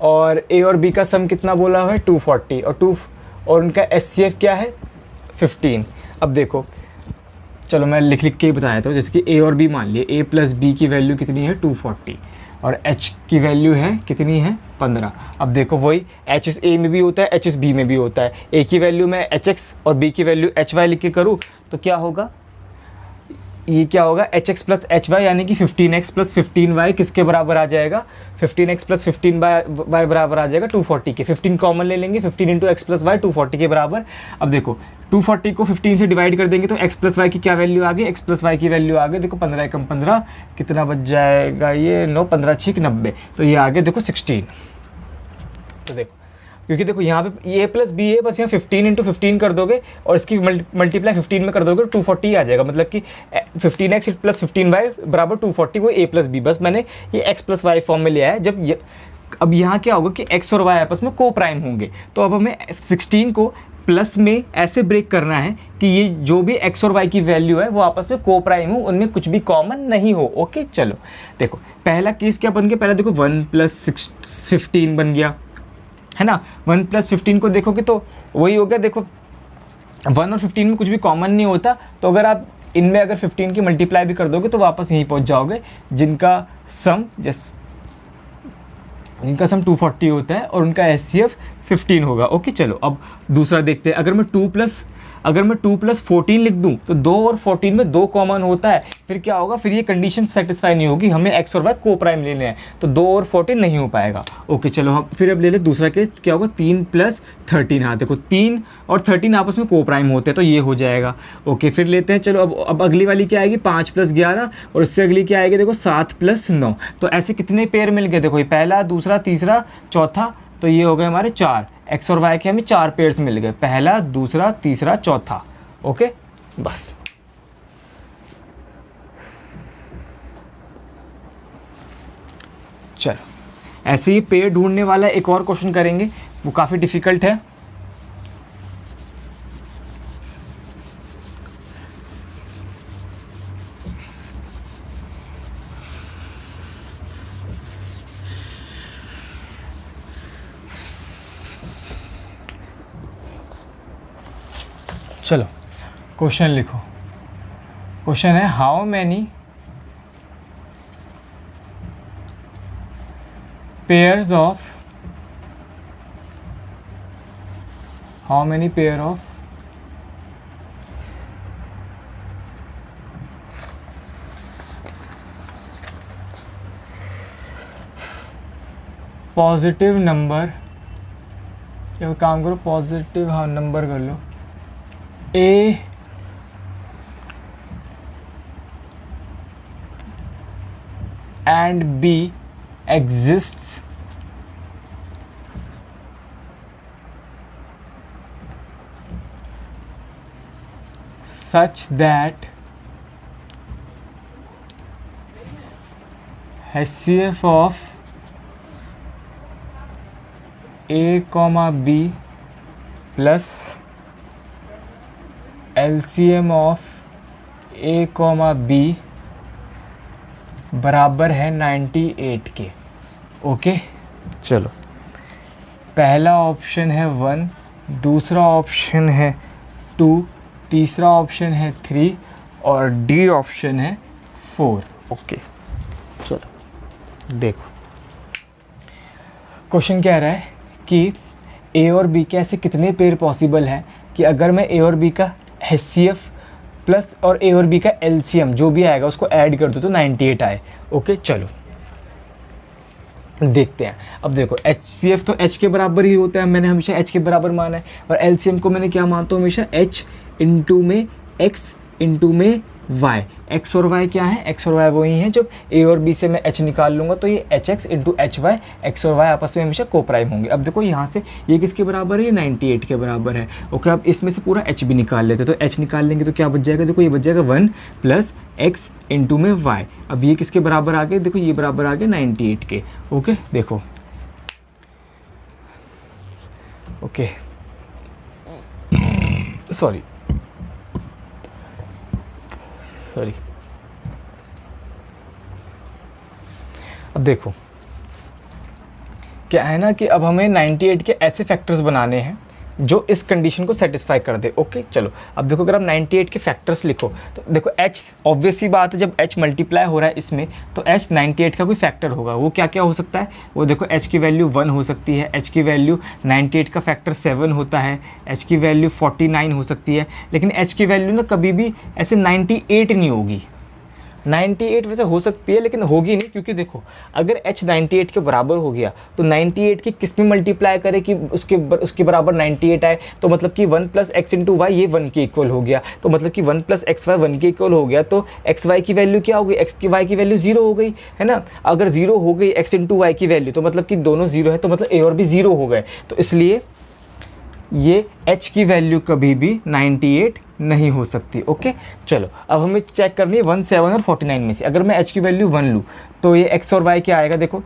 और A और B का सम कितना बोला हुआ है 240 और उनका HCF क्या है 15। अब देखो चलो मैं लिख के ही बताया था, जैसे कि A और B मान लिए, A प्लस B की वैल्यू कितनी है 240 और H की वैल्यू है कितनी है 15। अब देखो वही H इस A में भी होता है, H इस B में भी होता है। A की वैल्यू मैं HX और B की वैल्यू HY लिख के करूँ तो क्या होगा, ये क्या होगा HX प्लस HY यानी कि 15x प्लस 15y किसके बराबर आ जाएगा, 15x प्लस 15y बराबर आ जाएगा 240 के। 15 कॉमन ले लेंगे, 15 इंटू एक्स प्लस वाई 240 के बराबर। अब देखो 240 को 15 से डिवाइड कर देंगे तो x प्लस वाई की क्या वैल्यू आ गई, x प्लस वाई की वैल्यू आ गई देखो 15 कम 15 कितना बच जाएगा, ये 9 15 6 90, तो ये आ गया देखो 16। तो देखो क्योंकि देखो यहाँ पे A प्लस बी है, बस यहाँ 15 इंटू 15 कर दोगे और इसकी मल्टीप्लाई 15 में कर दोगे 240 आ जाएगा, मतलब कि 15x प्लस 15y बराबर 240, वो A प्लस बी। बस मैंने ये x प्लस वाई फॉर्म में लिया है। जब अब यहाँ क्या होगा कि x और y आपस में को प्राइम होंगे, तो अब हमें 16 को प्लस में ऐसे ब्रेक करना है कि ये जो भी x और y की वैल्यू है वो आपस में को प्राइम हो, उनमें कुछ भी कॉमन नहीं हो। ओके चलो देखो पहला केस क्या बन गया, पहला देखो 1 प्लस 15 बन गया है ना। 1 प्लस 15 को देखोगे तो वही हो गया, देखो 1 और 15 में कुछ भी कॉमन नहीं होता, तो अगर आप इनमें अगर 15 की मल्टीप्लाई भी कर दोगे तो वापस यहीं पहुंच जाओगे, जिनका सम 240 होता है और उनका HCF 15 होगा। ओके चलो अब दूसरा देखते हैं। अगर मैं 2 प्लस 14 लिख दूं तो 2 और 14 में 2 कॉमन होता है, फिर क्या होगा, फिर ये कंडीशन सेटिस्फाई नहीं होगी, हमें x और y को प्राइम लेने हैं, तो 2 और 14 नहीं हो पाएगा। ओके चलो हम फिर अब ले ले दूसरा केस, क्या होगा 3 प्लस 13। हाँ देखो 3 और 13 आपस में को प्राइम होते हैं तो ये हो जाएगा। ओके फिर लेते हैं चलो अब अगली वाली क्या आएगी 5 प्लस 11 और इससे अगली क्या आएगी देखो 7 प्लस 9। तो ऐसे कितने पेयर मिल गए, देखो ये पहला दूसरा तीसरा चौथा, तो ये हो गए हमारे 4, x और y के हमें 4 पेयर्स मिल गए, पहला दूसरा तीसरा चौथा। ओके बस चलो ऐसे ही पेयर ढूंढने वाला एक और क्वेश्चन करेंगे, वो काफ़ी डिफ़िकल्ट है। चलो क्वेश्चन लिखो। क्वेश्चन है how many pair of positive number, या काम करो पॉजिटिव हाँ नंबर कर लो, A and B exists such that HCF of A, B plus LCM of A, B बराबर है 98 के। ओके चलो पहला ऑप्शन है 1, दूसरा ऑप्शन है 2, तीसरा ऑप्शन है 3 और डी ऑप्शन है 4। ओके चलो देखो क्वेश्चन कह रहा है कि A और B के ऐसे कितने पेयर पॉसिबल हैं कि अगर मैं A और B का HCF प्लस और A और B का LCM जो भी आएगा उसको ऐड कर दो तो 98 आए। ओके चलो देखते हैं। अब देखो HCF तो H के बराबर ही होता है, मैंने हमेशा H के बराबर माना है, और LCM को मैंने क्या मानता हूँ हमेशा, H इंटू में X इंटू में Y। X और Y क्या है, X और Y वही हैं जब A और B से मैं H निकाल लूँगा तो ये HX इंटू HY, X और Y आपस में हमेशा कोप्राइम होंगे। अब देखो यहाँ से ये किसके बराबर है, ये 98 के बराबर है। ओके, अब इसमें से पूरा H भी निकाल लेते, तो H निकाल लेंगे तो क्या बच जाएगा, देखो ये बच जाएगा 1 प्लस X इंटू में Y। अब ये किसके बराबर आ गए, देखो ये बराबर आ गए 98 के। ओके देखो, ओके सॉरी अब देखो क्या है ना कि अब हमें 98 के ऐसे फैक्टर्स बनाने हैं जो इस कंडीशन को सेटिस्फाई कर दे। ओके चलो, अब देखो अगर आप 98 के फैक्टर्स लिखो तो देखो H ऑब्वियस सी बात है, जब H मल्टीप्लाई हो रहा है इसमें तो H 98 का कोई फैक्टर होगा। वो क्या क्या हो सकता है, वो देखो H की वैल्यू 1 हो सकती है, H की वैल्यू 98 का फैक्टर 7 होता है, H की वैल्यू 49 हो सकती है, लेकिन H की वैल्यू ना कभी भी ऐसे 98 नहीं होगी। 98 वैसे हो सकती है लेकिन होगी नहीं, क्योंकि देखो अगर H 98 के बराबर हो गया तो 98 की किस में मल्टीप्लाई करे कि उसके बराबर 98 आए, तो मतलब कि 1 प्लस एक्स इंटू वाई ये 1 के इक्वल हो गया, तो मतलब कि 1 प्लस एक्स वाई 1 के इक्वल हो गया, तो एक्स वाई की वैल्यू क्या हो गई, एक्स की वाई की वैल्यू 0 हो गई, है ना। अगर 0 हो गई एक्स इंटू वाई की वैल्यू तो मतलब कि दोनों 0 है, तो मतलब ए और बी 0 हो गए, तो इसलिए ये H की वैल्यू कभी भी 98 नहीं हो सकती। ओके चलो, अब हमें चेक करनी है 1, 7 और 49 में से। अगर मैं H की वैल्यू 1 लूँ तो ये X और Y क्या आएगा, देखो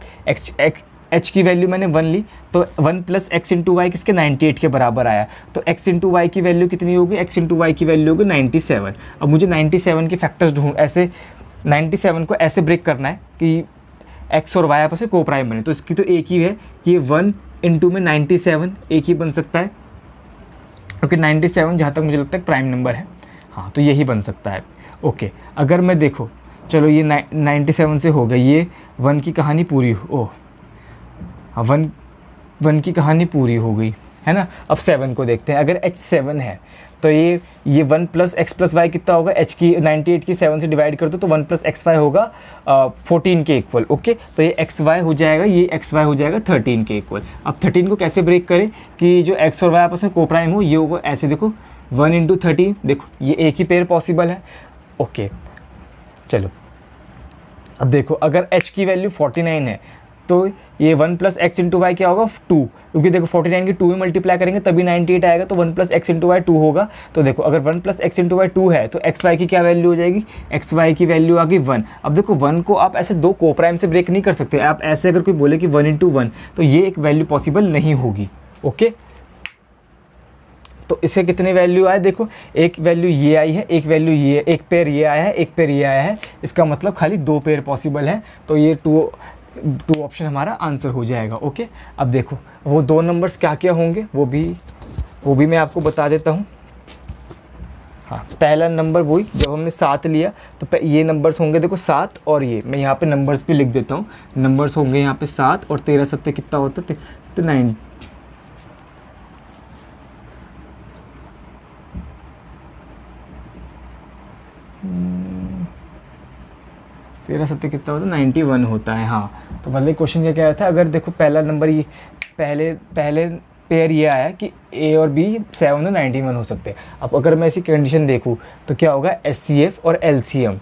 H की वैल्यू मैंने 1 ली तो 1 प्लस एक्स इंटू वाई किसके 98 के बराबर आया, तो x इंटू वाई की वैल्यू कितनी होगी, x इंटू वाई की वैल्यू होगी 97। अब मुझे 97 के फैक्टर्स ढूंढ, ऐसे 97 को ऐसे ब्रेक करना है कि x और y आपस में कोप्राइम बने, तो इसकी तो एक ही है कि ये 1 इंटू में 97 एक ही बन सकता है, क्योंकि 97 जहाँ तक मुझे लगता है प्राइम नंबर है, हाँ तो यही बन सकता है। ओके अगर मैं देखो, चलो ये 97 से हो गया, ये 1 की कहानी पूरी हो, हाँ 1 की कहानी पूरी हो गई है ना। अब 7 को देखते हैं, अगर H 7 है तो ये 1 प्लस एक्स प्लस वाई कितना होगा, H की 98 की 7 से डिवाइड कर दो तो 1 प्लस एक्स वाई होगा 14 के इक्वल। ओके तो ये एक्स वाई हो जाएगा, ये एक्स वाई हो जाएगा 13 के इक्वल। अब 13 को कैसे ब्रेक करें कि जो एक्स और वाई आपस में कोप्राइम हो, ये होगा ऐसे, देखो 1 इंटू 13, देखो ये एक ही पेयर पॉसिबल है। ओके चलो अब देखो अगर H की वैल्यू 49 है तो ये 1 प्लस एक्स इंटू वाई क्या होगा 2, क्योंकि देखो 49 की 2 में मल्टीप्लाई करेंगे तभी 98 आएगा, तो 1 प्लस एक्स इंटू वाई 2 होगा। तो देखो अगर 1 प्लस एक्स इंटू वाई 2 है तो एक्स वाई की क्या वैल्यू हो जाएगी, एक्स वाई की वैल्यू आ गई 1। अब देखो 1 को आप ऐसे दो कोप्राइम से ब्रेक नहीं कर सकते, आप ऐसे अगर कोई बोले कि 1 इंटू 1 तो ये एक वैल्यू पॉसिबल नहीं होगी। ओके तो इससे कितने वैल्यू आए, देखो एक वैल्यू ये आई है, एक वैल्यू ये, एक पेयर ये आया है, एक पेयर ये आया है, इसका मतलब खाली 2 पेयर पॉसिबल है, तो ये 2 ऑप्शन हमारा आंसर हो जाएगा। ओके अब देखो वो 2 नंबर्स क्या क्या होंगे वो भी मैं आपको बता देता हूँ। हाँ पहला नंबर वही जब हमने 7 लिया तो ये नंबर्स होंगे, देखो 7 और ये मैं यहाँ पे नंबर्स भी लिख देता हूँ, नंबर्स होंगे यहाँ पे 7 और 13 7 कितना होता है, तो 9, 13 7 कितना होता है 91 होता है। हाँ तो मतलब क्वेश्चन क्या था, अगर देखो पहला नंबर ये पहले पेयर ये आया कि A और B 7 और 91 हो सकते हैं। अब अगर मैं ऐसी कंडीशन देखूँ तो क्या होगा, HCF और LCM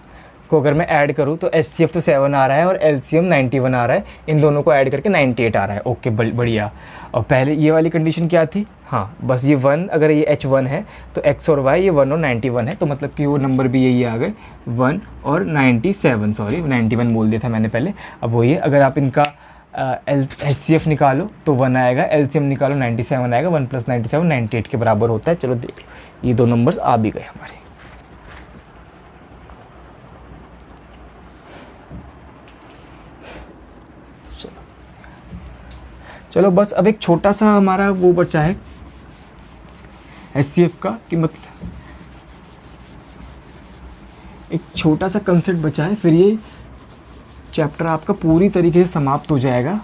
को अगर मैं ऐड करूँ तो HCF तो 7 आ रहा है और LCM 91 आ रहा है, इन दोनों को ऐड करके 98 आ रहा है। ओके बढ़िया। और पहले ये वाली कंडीशन क्या थी, हाँ बस ये 1, अगर ये H1 है तो X और Y ये 1 और 91 है, तो मतलब कि वो नंबर भी यही आ गए 1 और 97, सॉरी 91 बोल दिया था मैंने पहले। अब वो ये अगर आप इनका HCF निकालो तो 1 आएगा, LCM निकालो 97 आएगा, 1 प्लस 97 98 के बराबर होता है। चलो देख लो ये 2 नंबर्स आ भी गए हमारे। चलो बस अब एक छोटा सा हमारा वो बचा है HCF का, कि मतलब एक छोटा सा कंसेप्ट बचा है, फिर ये चैप्टर आपका पूरी तरीके से समाप्त हो जाएगा।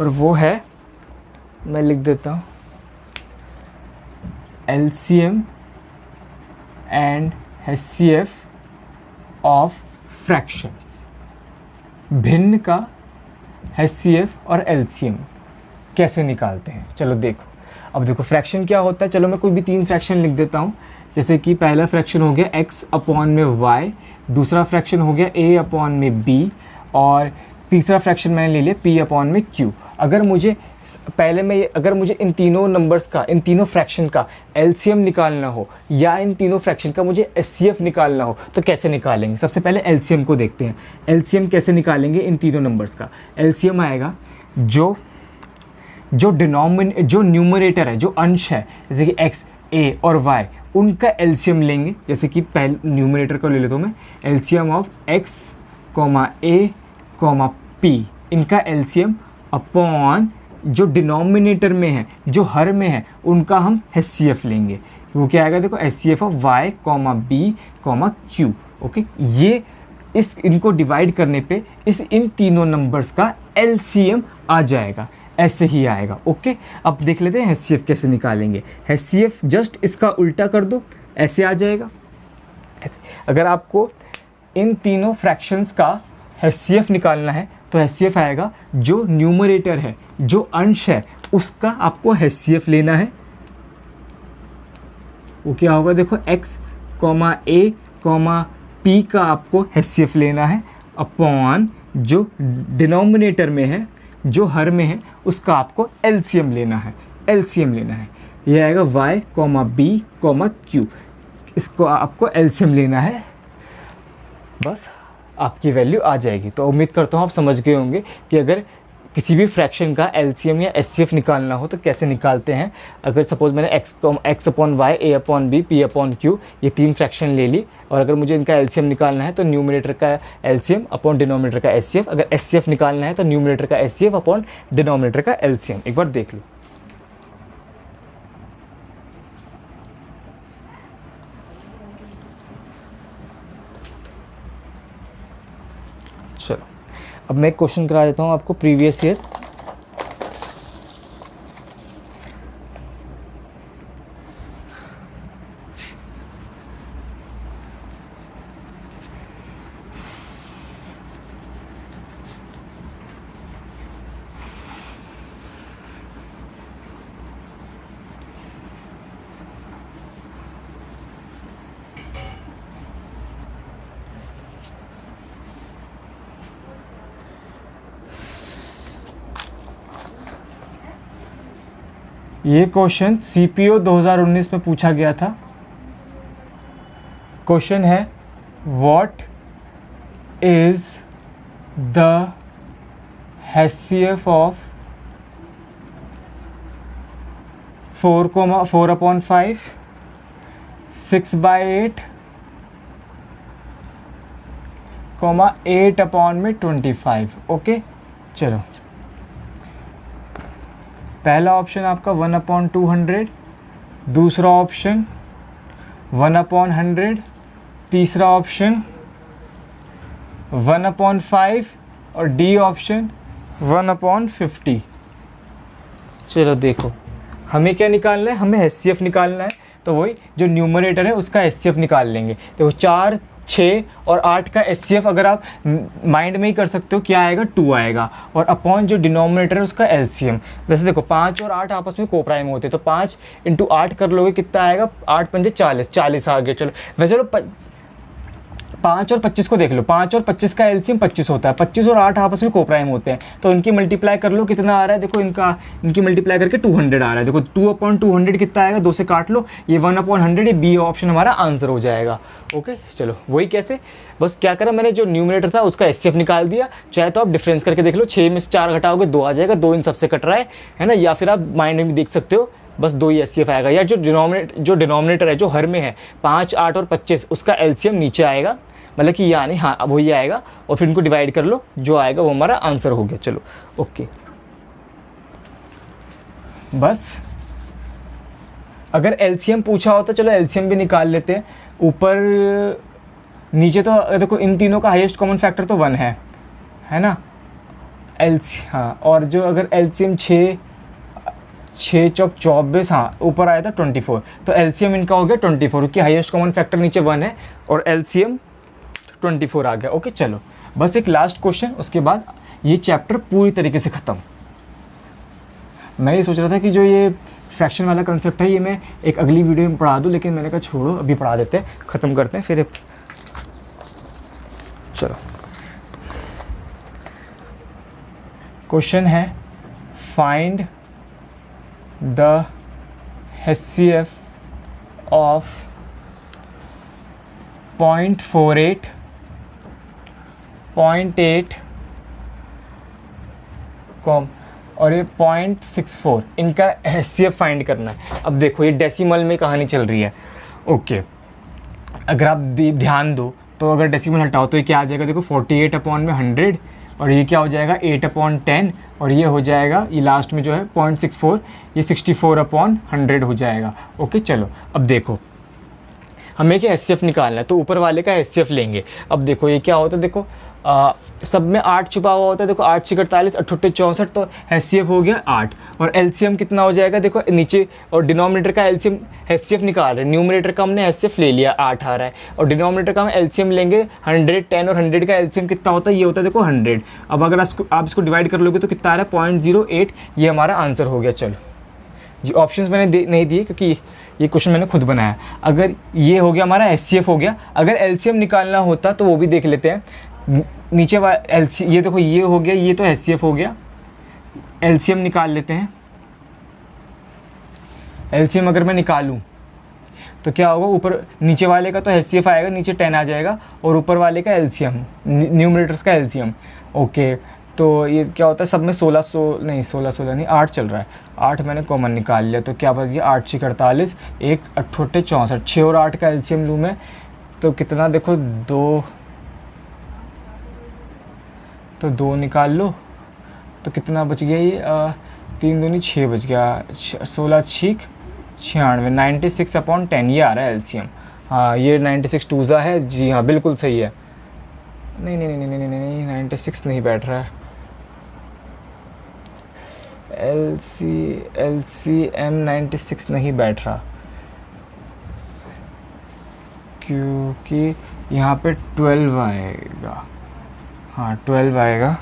और वो है, मैं लिख देता हूँ, LCM and HCF of fractions, भिन्न का HCF और LCM कैसे निकालते हैं। चलो देखो, अब देखो फ्रैक्शन क्या होता है। चलो मैं कोई भी 3 फ्रैक्शन लिख देता हूँ। जैसे कि पहला फ्रैक्शन हो गया x अपॉन में y, दूसरा फ्रैक्शन हो गया a अपॉन में b, और तीसरा फ्रैक्शन मैंने ले लिया p अपॉन में q। अगर मुझे इन तीनों नंबर्स का, इन तीनों फ्रैक्शन का LCM निकालना हो या इन तीनों फ्रैक्शन का मुझे HCF निकालना हो तो कैसे निकालेंगे। सबसे पहले LCM को देखते हैं। LCM कैसे निकालेंगे इन तीनों नंबर्स का। LCM आएगा जो न्यूमरेटर है, जो अंश है, जैसे कि x, a और y, उनका LCM लेंगे। जैसे कि पहले न्यूमरेटर को ले लेता हूँ मैं, LCM of x, a, p, इनका LCM अपॉन जो डिनोमिनेटर में है, जो हर में है, उनका हम HCF लेंगे। वो क्या आएगा देखो, HCF of y, b, q। Okay, ये इनको डिवाइड करने पे इन तीनों नंबर्स का LCM आ जाएगा, ऐसे ही आएगा। ओके, अब देख लेते हैं HCF कैसे निकालेंगे। HCF जस्ट इसका उल्टा कर दो, ऐसे आ जाएगा ऐसे। अगर आपको इन तीनों फ्रैक्शंस का HCF निकालना है तो HCF आएगा जो न्यूमरेटर है, जो अंश है, उसका आपको HCF लेना है। वो क्या होगा देखो, x, a, p का आपको HCF लेना है अपॉन जो डिनोमिनेटर में है, जो हर में है, उसका आपको LCM लेना है। ये आएगा y, b, q। इसको आपको LCM लेना है, बस आपकी वैल्यू आ जाएगी। तो उम्मीद करता हूँ आप समझ गए होंगे कि अगर किसी भी फ्रैक्शन का LCM या HCF निकालना हो तो कैसे निकालते हैं। अगर सपोज़ मैंने x upon y, a upon b, p upon q, ये 3 फ्रैक्शन ले ली, और अगर मुझे इनका LCM निकालना है तो न्यूमरेटर का LCM अपॉन डिनोमिनेटर का HCF। अगर HCF निकालना है तो न्यूमरेटर का HCF अपॉन डिनोमिनेटर का LCM। एक बार देख लो। चलो, अब मैं एक क्वेश्चन करा देता हूँ आपको प्रीवियस ईयर। ये क्वेश्चन CPO 2019 में पूछा गया था। क्वेश्चन है, what is the HCF of 4/5, 6/8, 8/25। Okay, चलो, पहला ऑप्शन आपका 1/200, दूसरा ऑप्शन 1/100, तीसरा ऑप्शन 1/5 और डी ऑप्शन 1/50। चलो देखो, हमें क्या निकालना है, हमें HCF निकालना है। तो वही जो न्यूमरेटर है उसका HCF निकाल लेंगे। देखो 4, 6 और 8 का HCF अगर आप माइंड में ही कर सकते हो, क्या आएगा, 2 आएगा, और अपॉन जो डिनोमिनेटर है उसका LCM। वैसे देखो 5 और 8 आपस में कोप्राइम होते हैं, तो 5 × 8 कर लोगे, कितना आएगा, 8 पंजे 40, 40 आ गया। चलो वैसे चलो 5 और 25 को देख लो, 5 और 25 का LCM 25 होता है, 25 और 8 आपस में कोप्राइम होते हैं, तो इनकी मल्टीप्लाई कर लो, कितना आ रहा है देखो, इनकी मल्टीप्लाई करके 200 आ रहा है। देखो 2/200 कितना आएगा, 2 से काट लो, ये 1/100, ये बी ऑप्शन हमारा आंसर हो जाएगा। ओके, चलो वही कैसे, बस क्या करा मैंने, जो न्यूमरेटर था उसका HCF निकाल दिया। चाहे तो आप डिफरेंस करके देख लो, 6 में से 4 घटाओगे 2 आ जाएगा, 2 इन सबसे कट रहा है ना, या फिर आप माइंड में भी देख सकते हो, बस 2 ही HCF आएगा। या जो डिनोमिनेटर है, जो हर में है, 5, 8 और 25, उसका LCM नीचे आएगा, मतलब कि यानी हाँ अब वही आएगा, और फिर इनको डिवाइड कर लो, जो आएगा वो हमारा आंसर हो गया। चलो ओके, बस अगर LCM पूछा होता, चलो LCM भी निकाल लेते हैं। ऊपर नीचे तो देखो इन तीनों का हाईएस्ट कॉमन फैक्टर तो 1 है ना, हाँ, और जो अगर LCM 6 चौक 24, हाँ ऊपर आया था 24, तो LCM इनका हो गया 24, क्योंकि हाईएस्ट कॉमन फैक्टर नीचे 1 है और LCM 24 आ गया। ओके, चलो बस एक लास्ट क्वेश्चन, उसके बाद ये चैप्टर पूरी तरीके से ख़त्म। मैं ये सोच रहा था कि जो ये फ्रैक्शन वाला कंसेप्ट है ये मैं एक अगली वीडियो में पढ़ा दूँ, लेकिन मैंने कहा छोड़ो अभी पढ़ा देते हैं, ख़त्म करते हैं फिर। चलो क्वेश्चन है फाइंड द HCF ऑफ 0.48, 0.8 और ये 0.64, इनका HCF फाइंड करना है। अब देखो ये डेसिमल में कहानी चल रही है। ओके, अगर आप ध्यान दो तो अगर डेसिमल हटाओ तो ये क्या आ जाएगा, देखो 48/100 और ये क्या हो जाएगा 8/10 और ये हो जाएगा, ये लास्ट में जो है 0.64, ये 64/100 हो जाएगा। ओके चलो अब देखो हमें क्या HCF निकालना है, तो ऊपर वाले का HCF लेंगे। अब देखो ये क्या होता है, देखो सब में 8 छुपा हुआ होता है, देखो 8 6 48 8 64, तो HCF हो गया 8 और LCM कितना हो जाएगा, देखो नीचे और डिनोमिनेटर का LCM HCF निकाल रहे हैं, न्यूमरेटर का हमने HCF ले लिया 8 आ रहा है और डिनोमिनेटर का हम LCM लेंगे 100 10 और 100 का LCM कितना होता है, ये होता है देखो 100। अब अगर आप इसको डिवाइड कर लोगे तो कितना आ रहा है 0.08, ये हमारा आंसर हो गया। चलो जी ऑप्शंस मैंने नहीं दिए क्योंकि ये क्वेश्चन मैंने खुद बनाया। अगर ये हो गया हमारा HCF हो गया, अगर LCM निकालना होता तो वो भी देख लेते हैं। नीचे वाला ये देखो ये हो गया, ये तो HCF हो गया, LCM निकाल लेते हैं। LCM अगर मैं निकालूं तो क्या होगा, ऊपर नीचे वाले का तो HCF आएगा, नीचे 10 आ जाएगा और ऊपर वाले का LCM, न्यूमरेटर्स का LCM। ओके तो ये क्या होता है, सब में 16 नहीं 8 चल रहा है, 8 मैंने कॉमन निकाल लिया तो क्या बच गया 8 6 48, 1 8 64, 6 और 8 का LCM लूँ मैं तो कितना, देखो 2 निकाल लो तो कितना बच गया, ये 3 दूनी 6 बच गया, 16 6 96, 96/10 ये आ रहा है LCM। हाँ ये 96 2 है जी, हाँ बिल्कुल सही है। नहीं 96 नहीं बैठ रहा है, LCM 96 नहीं बैठ रहा क्योंकि यहाँ पे 12 आएगा। हाँ 12 आएगा,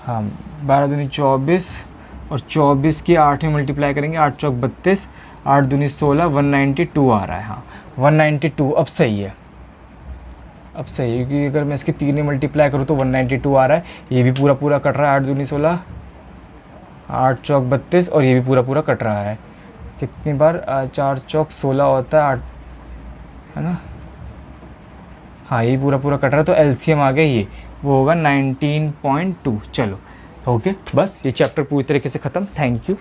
हाँ 12 दूनी 24 और 24 की 8 में मल्टीप्लाई करेंगे, 8 चौक 32, 8 दूनी 16, 192 आ रहा है। हाँ 192 अब सही है, अब सही है क्योंकि अगर मैं इसके 3 में मल्टीप्लाई करूँ तो 192 आ रहा है। ये भी पूरा पूरा कट रहा है, 8 दूनी 16, 8 चौक 32 और ये भी पूरा पूरा कट रहा है। कितनी बार 4 चौक 16 होता है 8, है ना। हाँ ये पूरा पूरा कट रहा है तो LCM आ गया, ये वो होगा 19.2। चलो ओके बस ये चैप्टर पूरी तरीके से ख़त्म। Thank you.